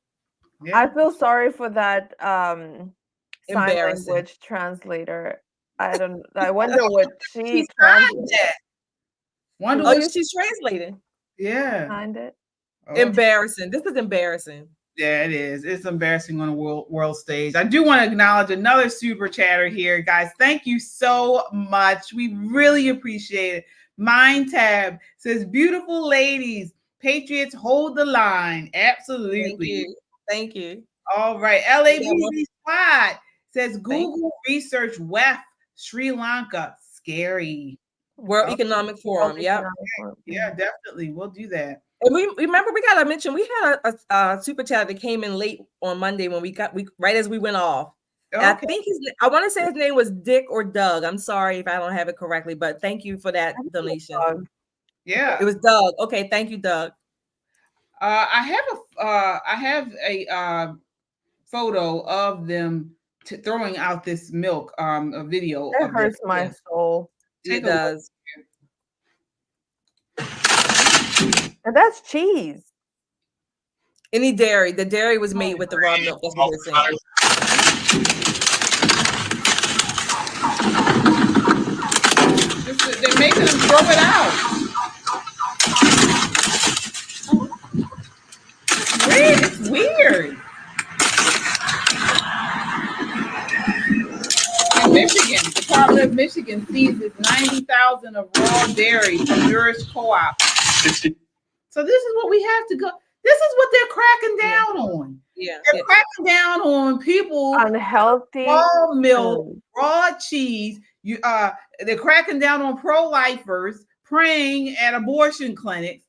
Yeah. I feel sorry for that sign language translator. I wonder what she's translating. She's translating. Yeah. Find it. Embarrassing. This is embarrassing. Yeah, it is. It's embarrassing on a world stage. I do want to acknowledge another super chatter here, guys. Thank you so much. We really appreciate it. Mind Tab says, beautiful ladies, Patriots hold the line. Absolutely. Thank you. All right. LAPD Squad says, Google research WEF Sri Lanka. Scary. World Economic Forum. Yeah. Yeah, definitely. We'll do that. And we remember, we gotta mention, we had a super chat that came in late on Monday when we right as we went off. Okay. I think I want to say his name was Dick or Doug. I'm sorry if I don't have it correctly, but thank you for that donation. Yeah, it was Doug. Okay, thank you, Doug. I have a photo of them throwing out this milk. A video. It hurts my soul. It does. And that's cheese. Any dairy. The dairy was made with the raw milk. That's what we're saying. They're making them throw it out. It's weird. In Michigan, the Department of Michigan seizes 90,000 of raw dairy from Nourish Co-op. So this is what we have to go. This is what they're cracking down on. Yeah, they're cracking down on people unhealthy raw milk, raw cheese. They're cracking down on pro-lifers praying at abortion clinics.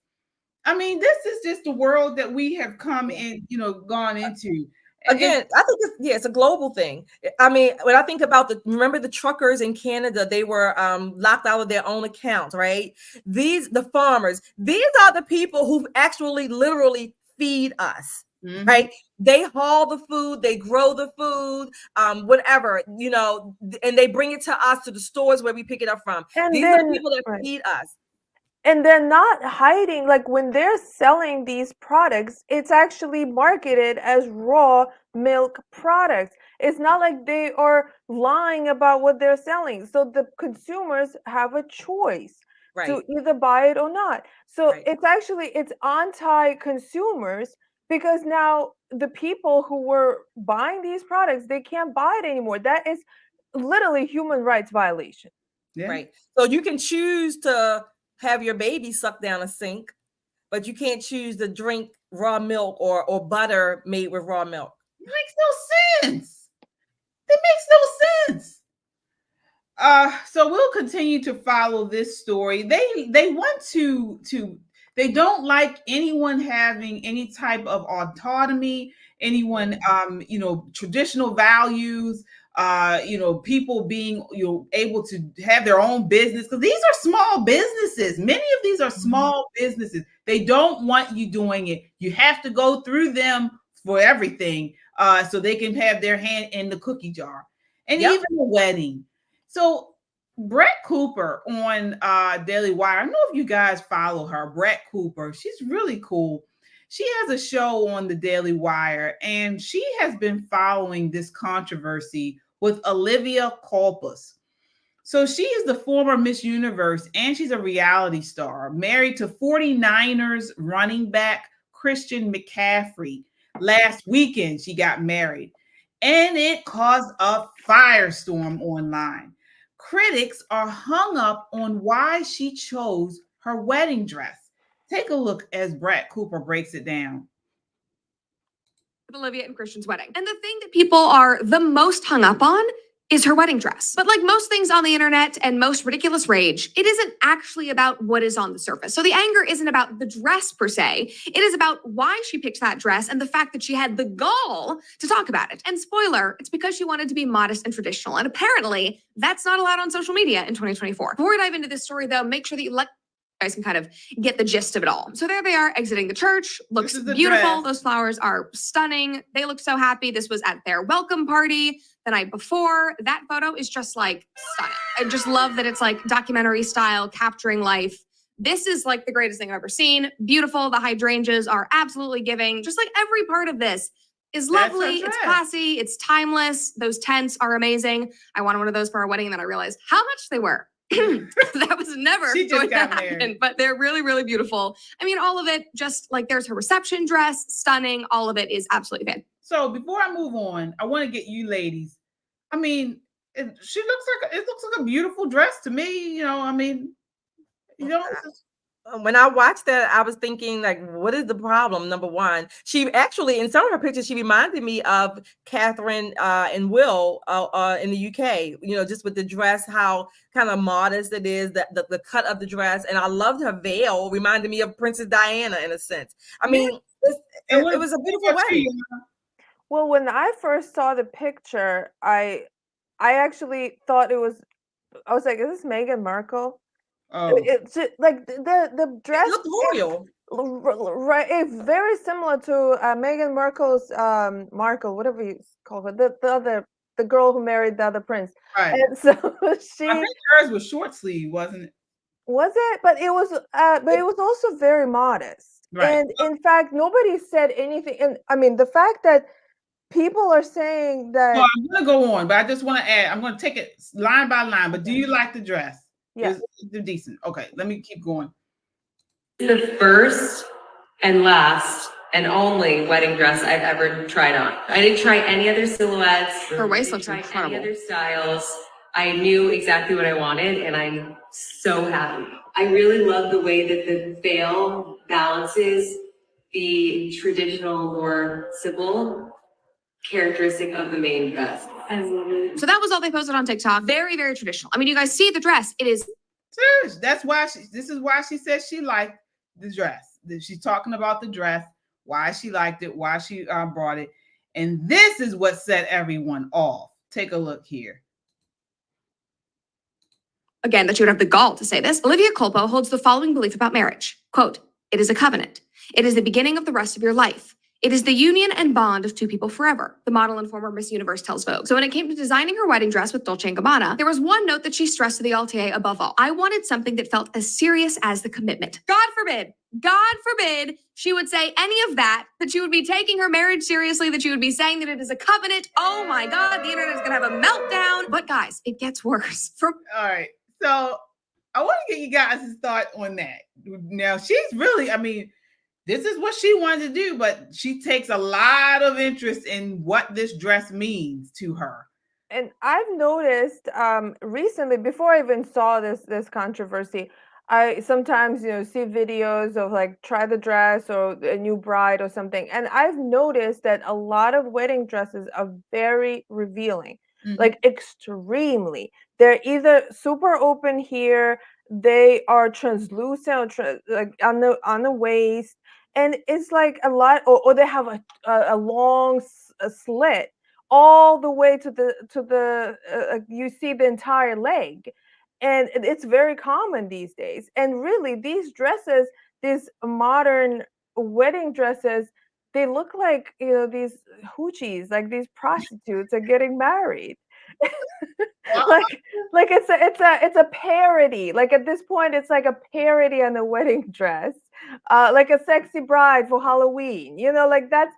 I mean, this is just the world that we have come in, gone into. Again, I think it's a global thing. I mean, when I think about remember the truckers in Canada, they were locked out of their own accounts, right? The farmers, these are the people who actually literally feed us. Mm-hmm. Right? They haul the food, they grow the food, whatever, and they bring it to us, to the stores where we pick it up from. And these are the people that feed us. And they're not hiding, like when they're selling these products, it's actually marketed as raw milk products. It's not like they are lying about what they're selling. So the consumers have a choice to either buy it or not. So it's anti-consumers, because now the people who were buying these products, they can't buy it anymore. That is literally human rights violation. Yeah. Right. So you can choose to have your baby suck down a sink, but you can't choose to drink raw milk or butter made with raw milk. It makes no sense. It makes no sense. So we'll continue to follow this story. They want to they don't like anyone having any type of autonomy, anyone traditional values, people being able to have their own business, because these are small businesses. Many of these are small businesses. They don't want you doing it. You have to go through them for everything, so they can have their hand in the cookie jar, and even the wedding. So Brett Cooper on Daily Wire, I don't know if you guys follow her, Brett Cooper. She's really cool. She has a show on the Daily Wire, and she has been following this controversy with Olivia Culpus. So she is the former Miss Universe, and she's a reality star, married to 49ers running back Christian McCaffrey. Last weekend, she got married, and it caused a firestorm online. Critics are hung up on why she chose her wedding dress. Take a look as Brett Cooper breaks it down. Olivia and Christian's wedding. And the thing that people are the most hung up on is her wedding dress. But like most things on the internet and most ridiculous rage, it isn't actually about what is on the surface. So the anger isn't about the dress per se. It is about why she picked that dress and the fact that she had the gall to talk about it. And spoiler, it's because she wanted to be modest and traditional. And apparently that's not allowed on social media in 2024. Before we dive into this story though, make sure that you guys can kind of get the gist of it all. So there they are exiting the church. Looks beautiful. Those flowers are stunning. They look so happy. This was at their welcome party the night before. That photo is just like stunning. I just love that it's like documentary style, capturing life. This is like the greatest thing I've ever seen. Beautiful. The hydrangeas are absolutely giving. Just like every part of this is lovely. It's classy. It's timeless. Those tents are amazing. I wanted one of those for our wedding, and then I realized how much they were. That was never going to happen, but they're really, really beautiful. I mean, all of it, just like there's her reception dress, stunning. All of it is absolutely fantastic. So before I move on, I want to get you ladies. I mean, it looks like a beautiful dress to me. When I watched that, I was thinking, like, what is the problem? Number one, she actually, in some of her pictures, she reminded me of Catherine and Will in the UK, just with the dress, how kind of modest it is, the cut of the dress. And I loved her veil, reminded me of Princess Diana in a sense. I mean, it was a beautiful wedding. Well, when I first saw the picture, I actually thought I was like, is this Meghan Markle? Oh. It's like the dress looked royal, right? It's very similar to Meghan Markle's Markle, whatever you call her, the girl who married the other prince. Right. And so I think hers was short sleeve, wasn't it? Was it? But it was also very modest. Right. And in fact, nobody said anything. And I mean, the fact that people are saying that. Well, I'm going to go on, but I just want to add. I'm going to take it line by line. But do you like the dress? Yes. They're decent. Okay, let me keep going. The first and last and only wedding dress I've ever tried on. I didn't try any other silhouettes. Her waist looks incredible. Any other styles. I knew exactly what I wanted, and I'm so happy. I really love the way that the veil balances the traditional, more simple characteristic of the main dress. So that was all they posted on TikTok. Very, very traditional. I mean, you guys see the dress. It is. This is why she said she liked the dress. She's talking about the dress, why she liked it, why she brought it. And this is what set everyone off. Take a look here. Again, that she would have the gall to say this. Olivia Culpo holds the following belief about marriage. Quote, "It is a covenant. It is the beginning of the rest of your life. It is the union and bond of two people forever," the model and former Miss Universe tells Vogue. So when it came to designing her wedding dress with Dolce & Gabbana, there was one note that she stressed to the LTA above all. "I wanted something that felt as serious as the commitment." God forbid she would say any of that she would be taking her marriage seriously, that she would be saying that it is a covenant. Oh my God, the internet is gonna have a meltdown. But guys, it gets worse. All right, so I want to get you guys' thought on that. Now, she's really, I mean, this is what she wanted to do, but she takes a lot of interest in what this dress means to her. And I've noticed recently, before I even saw this controversy, I sometimes see videos of like try the dress or a new bride or something, and I've noticed that a lot of wedding dresses are very revealing, like extremely. They're either super open here, they are translucent, like on the waist, and it's like a lot, or they have a long slit all the way to the you see the entire leg, and it's very common these days. And really, these dresses, these modern wedding dresses, they look like these hoochies, like these prostitutes are getting married. like it's a parody. Like at this point, it's like a parody on the wedding dress, like a sexy bride for Halloween. Like that's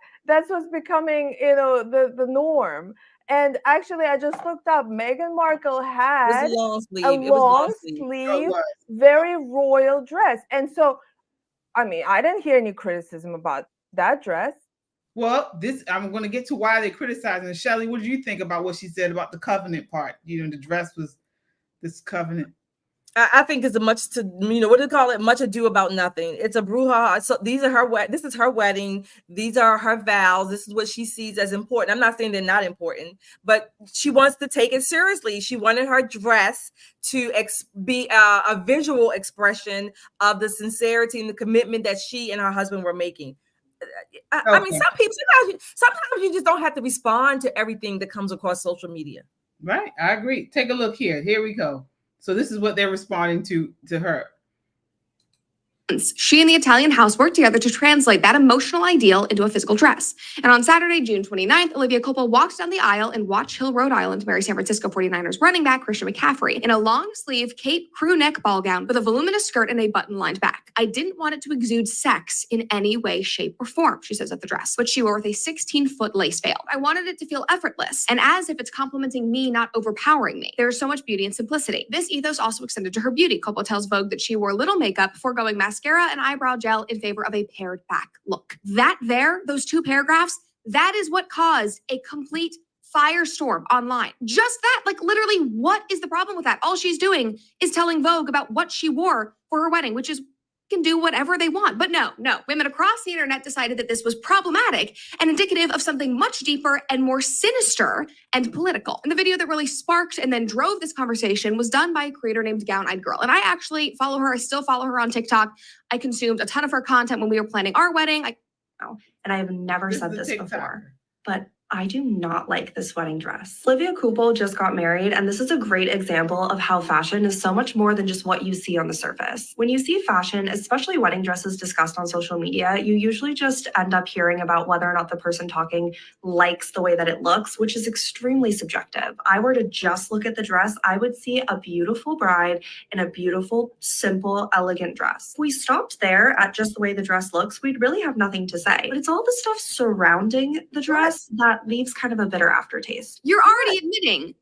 what's becoming the norm. And actually, I just looked up. Meghan Markle had a long sleeve. A long sleeve, very royal dress. And so, I mean, I didn't hear any criticism about that dress. Well, I'm going to get to why they're criticizing. Shelley, what did you think about what she said about the covenant part? The dress was this covenant. I think it's much ado about nothing. It's a brouhaha. So this is her wedding. These are her vows. This is what she sees as important. I'm not saying they're not important, but she wants to take it seriously. She wanted her dress to be a visual expression of the sincerity and the commitment that she and her husband were making. I mean, sometimes you just don't have to respond to everything that comes across social media. Right. I agree. Take a look here. Here we go. So this is what they're responding to her. She and the Italian house worked together to translate that emotional ideal into a physical dress. And on Saturday, June 29th, Olivia Culpo walked down the aisle in Watch Hill, Rhode Island to marry San Francisco 49ers running back Christian McCaffrey in a long-sleeve cape crew neck ball gown with a voluminous skirt and a button-lined back. "I didn't want it to exude sex in any way, shape, or form," she says at the dress, which she wore with a 16-foot lace veil. "I wanted it to feel effortless and as if it's complimenting me, not overpowering me. There is so much beauty and simplicity." This ethos also extended to her beauty. Culpo tells Vogue that she wore little makeup before going mascara and eyebrow gel in favor of a pared back look. Those two paragraphs, that is what caused a complete firestorm online. Just that, like literally, what is the problem with that? All she's doing is telling Vogue about what she wore for her wedding, which is can do whatever they want. But no, women across the internet decided that this was problematic and indicative of something much deeper and more sinister and political. And the video that really sparked and then drove this conversation was done by a creator named Gown Eyed Girl. And I actually follow her. I still follow her on TikTok. I consumed a ton of her content when we were planning our wedding. And I have never said this before, but I do not like this wedding dress. Olivia Culpo just got married, and this is a great example of how fashion is so much more than just what you see on the surface. When you see fashion, especially wedding dresses discussed on social media, you usually just end up hearing about whether or not the person talking likes the way that it looks, which is extremely subjective. I were to just look at the dress, I would see a beautiful bride in a beautiful, simple, elegant dress. If we stopped there at just the way the dress looks, we'd really have nothing to say. But it's all the stuff surrounding the dress that leaves kind of a bitter aftertaste. You're already admitting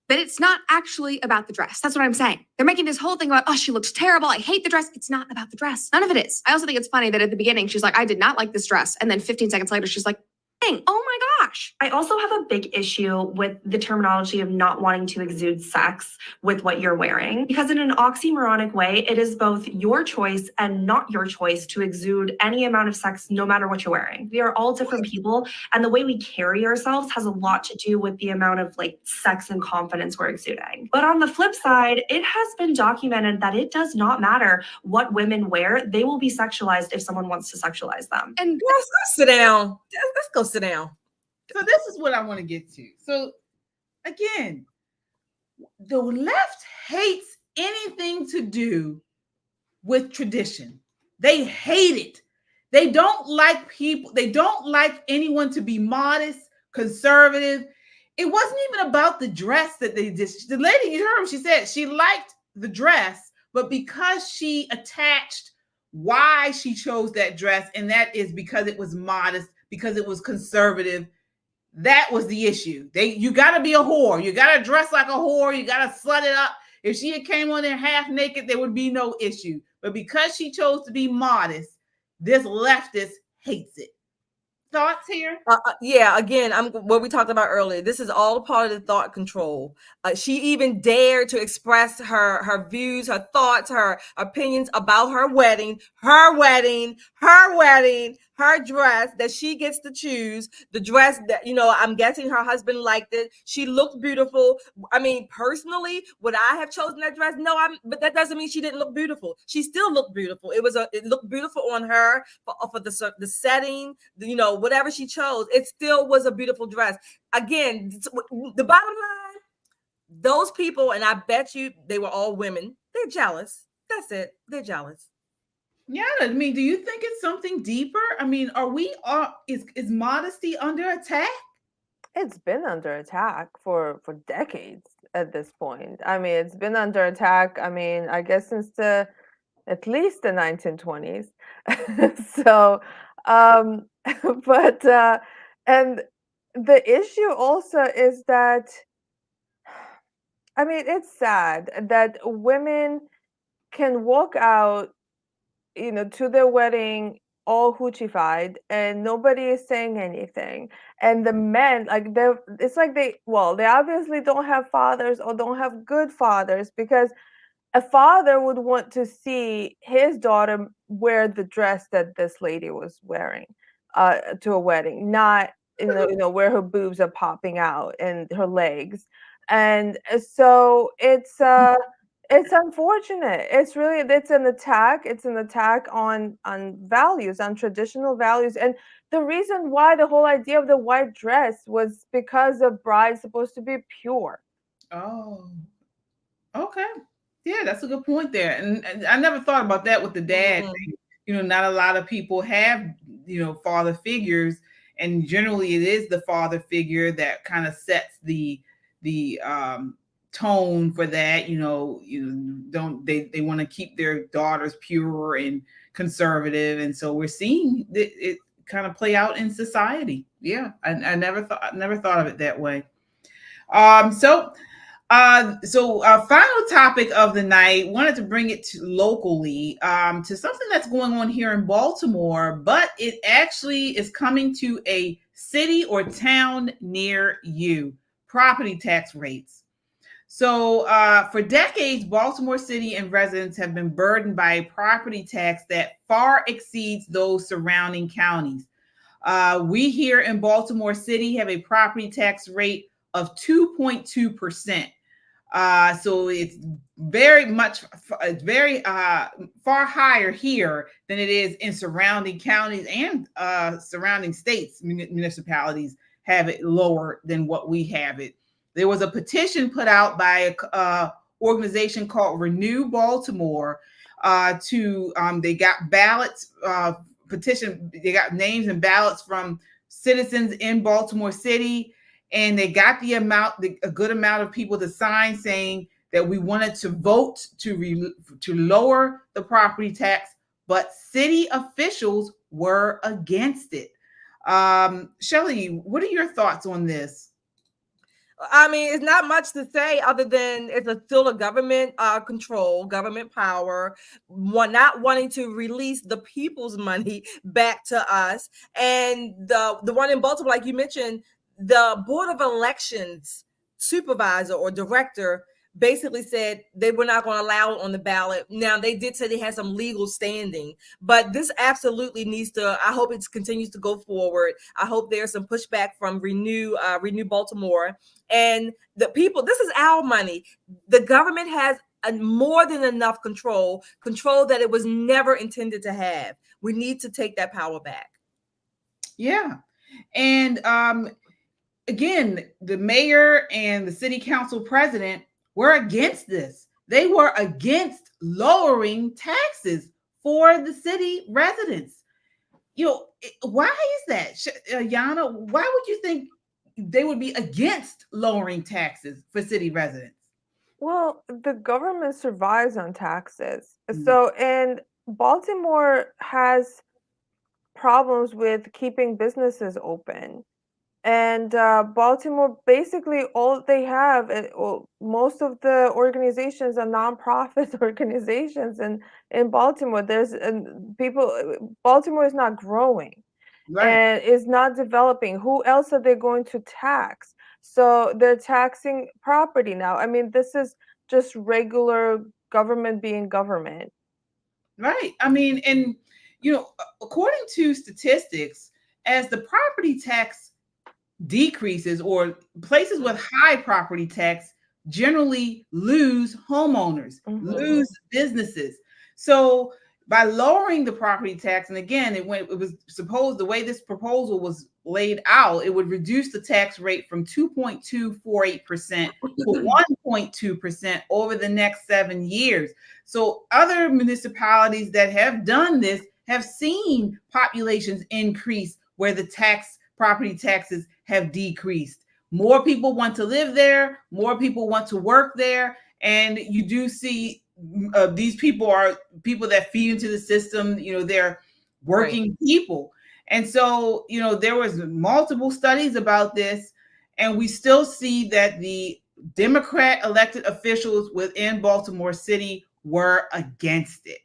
that it's not actually about the dress. That's what I'm saying. They're making this whole thing about, oh, she looks terrible. I hate the dress. It's not about the dress. None of it is. I also think it's funny that at the beginning, she's like, I did not like this dress. And then 15 seconds later, she's like, dang, oh my trash. I also have a big issue with the terminology of not wanting to exude sex with what you're wearing, because in an oxymoronic way, it is both your choice and not your choice to exude any amount of sex, no matter what you're wearing. We are all different people, and the way we carry ourselves has a lot to do with the amount of like sex and confidence we're exuding. But on the flip side, it has been documented that it does not matter what women wear. They will be sexualized if someone wants to sexualize them. And let's go sit down. Let's go sit down. So this is what I want to get to. So again, the left hates anything to do with tradition. They hate it. They don't like people. They don't like anyone to be modest, conservative. It wasn't even about the dress that they did. The lady, you heard her, she said she liked the dress, but because she attached why she chose that dress, and that is because it was modest, because it was conservative. That was the issue. You got to be a whore. You got to dress like a whore. You got to slut it up. If she had came on there half naked, there would be no issue. But because she chose to be modest, this leftist hates it. Thoughts here? Yeah, again, what we talked about earlier. This is all part of the thought control. She even dared to express her views, her thoughts, her opinions about her wedding, her dress that she gets to choose. The dress that, I'm guessing her husband liked it. She looked beautiful. I mean, personally, would I have chosen that dress? No, but that doesn't mean she didn't look beautiful. She still looked beautiful. It looked beautiful on her for the setting, whatever she chose. It still was a beautiful dress. Again, the bottom line, those people, and I bet you they were all women, they're jealous. That's it. They're jealous. Yeah, I mean, do you think it's something deeper? I mean, is modesty under attack? It's been under attack for decades at this point. I mean, it's been under attack. I mean, I guess since at least the 1920s. So, but and the issue also is that, I mean, it's sad that women can walk out, to their wedding all hoochified and nobody is saying anything. And the men, they obviously don't have fathers or don't have good fathers, because a father would want to see his daughter wear the dress that this lady was wearing to a wedding, not where her boobs are popping out and her legs. And so it's unfortunate. It's an attack. It's an attack on values, on traditional values. And the reason why the whole idea of the white dress was because the bride's supposed to be pure. Oh, okay. Yeah, that's a good point there. And I never thought about that with the dad thing. Not a lot of people have, father figures. And generally it is the father figure that kind of sets the tone for that. They want to keep their daughters pure and conservative. And so we're seeing it kind of play out in society. Yeah, I never thought of it that way. So our final topic of the night, wanted to bring it to locally, to something that's going on here in Baltimore, but it actually is coming to a city or town near you. Property tax rates. So for decades, Baltimore City and residents have been burdened by a property tax that far exceeds those surrounding counties. We here in Baltimore City have a property tax rate of 2.2%. So it's very far higher here than it is in surrounding counties, and surrounding states. Municipalities have it lower than what we have it. There was a petition put out by a organization called Renew Baltimore. They got ballots, they got names and ballots from citizens in Baltimore City, and they got a good amount of people to sign saying that we wanted to vote to lower the property tax, but city officials were against it. Shelley, what are your thoughts on this? I mean, it's not much to say other than still a government control, government power, not wanting to release the people's money back to us. And the one in Baltimore, like you mentioned, the Board of Elections supervisor or director basically said they were not going to allow it on the ballot. Now, they did say they had some legal standing, but this absolutely needs to, I hope it continues to go forward. I hope there's some pushback from Renew Baltimore. And the people, this is our money. The government has more than enough control that it was never intended to have. We need to take that power back. Yeah. And again, the mayor and the city council president were against this. They were against lowering taxes for the city residents. Why is that, Yana? Why would you think they would be against lowering taxes for city residents? Well, the government survives on taxes. So, and Baltimore has problems with keeping businesses open. And Baltimore, basically, all they have, most of the organizations are nonprofit organizations, and in Baltimore, Baltimore is not growing, and is not developing. Who else are they going to tax? So they're taxing property now. I mean, this is just regular government being government. Right. I mean, and according to statistics, as the property tax decreases, or places with high property tax generally lose homeowners, lose businesses. So by lowering the property tax, and again, it was supposed, the way this proposal was laid out, it would reduce the tax rate from 2.248% to 1.2% over the next 7 years. So other municipalities that have done this have seen populations increase where the property taxes have decreased. More people want to live there, more people want to work there, and you do see these people are people that feed into the system. They're working people. And so, there was multiple studies about this, and we still see that the Democrat elected officials within Baltimore City were against it.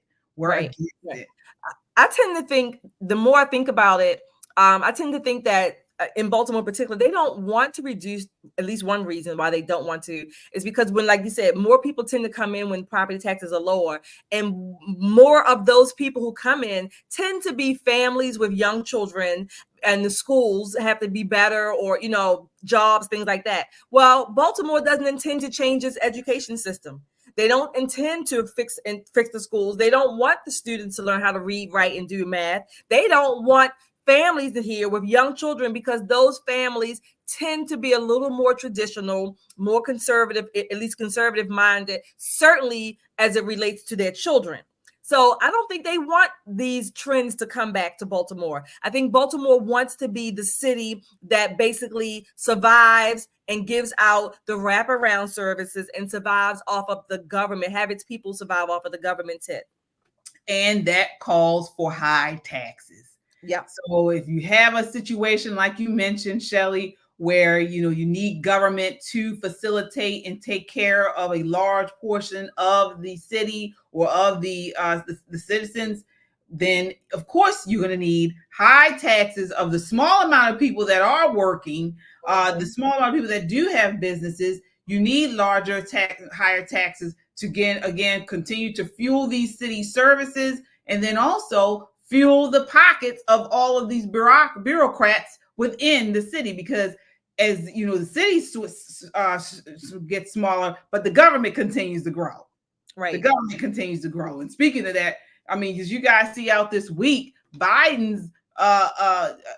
I tend to think, the more I think about it, I tend to think that in Baltimore in particular, they don't want to reduce. At least one reason why they don't want to is because when, like you said, more people tend to come in when property taxes are lower, and more of those people who come in tend to be families with young children, and the schools have to be better, or jobs, things like that. Well, Baltimore doesn't intend to change its education system. They don't intend to fix the schools. They don't want the students to learn how to read, write, and do math. They don't want families in here with young children, because those families tend to be a little more traditional, more conservative, at least conservative minded, certainly as it relates to their children. So I don't think they want these trends to come back to Baltimore. I think Baltimore wants to be the city that basically survives and gives out the wraparound services and survives off of the government, have its people survive off of the government tip. And that calls for high taxes. Yeah. So if you have a situation like you mentioned, Shelley, where you need government to facilitate and take care of a large portion of the city or of the citizens, then of course you're going to need high taxes of the small amount of people that are working, the small amount of people that do have businesses. You need higher taxes to again continue to fuel these city services, and then also fuel the pockets of all of these bureaucrats within the city, because as the city gets smaller, but the government continues to grow. Right. The government continues to grow. And speaking of that, I mean, as you guys see out this week, Biden's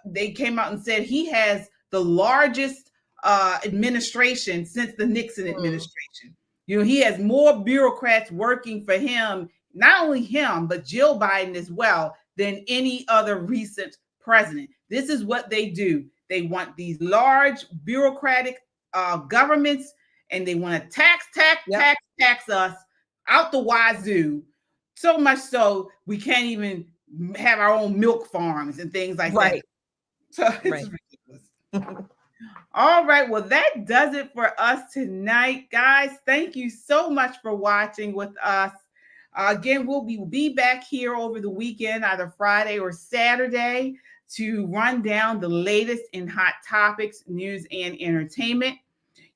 they came out and said he has the largest administration since the Nixon administration. He has more bureaucrats working for him, not only him, but Jill Biden as well, than any other recent president. This is what they do. They want these large bureaucratic governments, and they want to tax us out the wazoo, so much so we can't even have our own milk farms and things like that. So it's ridiculous. All right. Well, that does it for us tonight, guys. Thank you so much for watching with us. Again, we'll be back here over the weekend, either Friday or Saturday, to run down the latest in hot topics, news, and entertainment.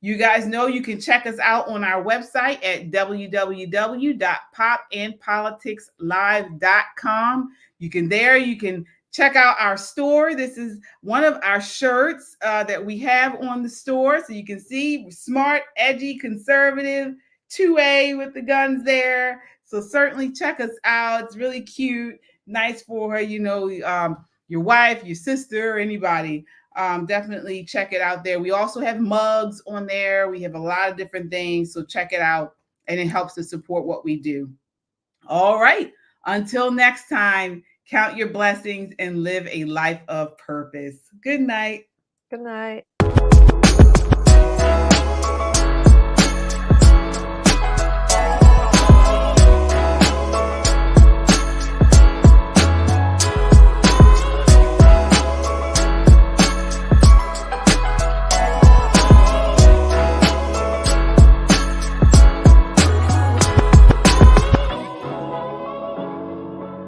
You guys know you can check us out on our website at www.popandpoliticslive.com. You can check out our store. This is one of our shirts that we have on the store. So you can see smart, edgy, conservative, 2A with the guns there. So certainly check us out. It's really cute, nice for, your wife, your sister, anybody. Definitely check it out there. We also have mugs on there. We have a lot of different things. So check it out, and it helps to support what we do. All right. Until next time, count your blessings and live a life of purpose. Good night. Good night.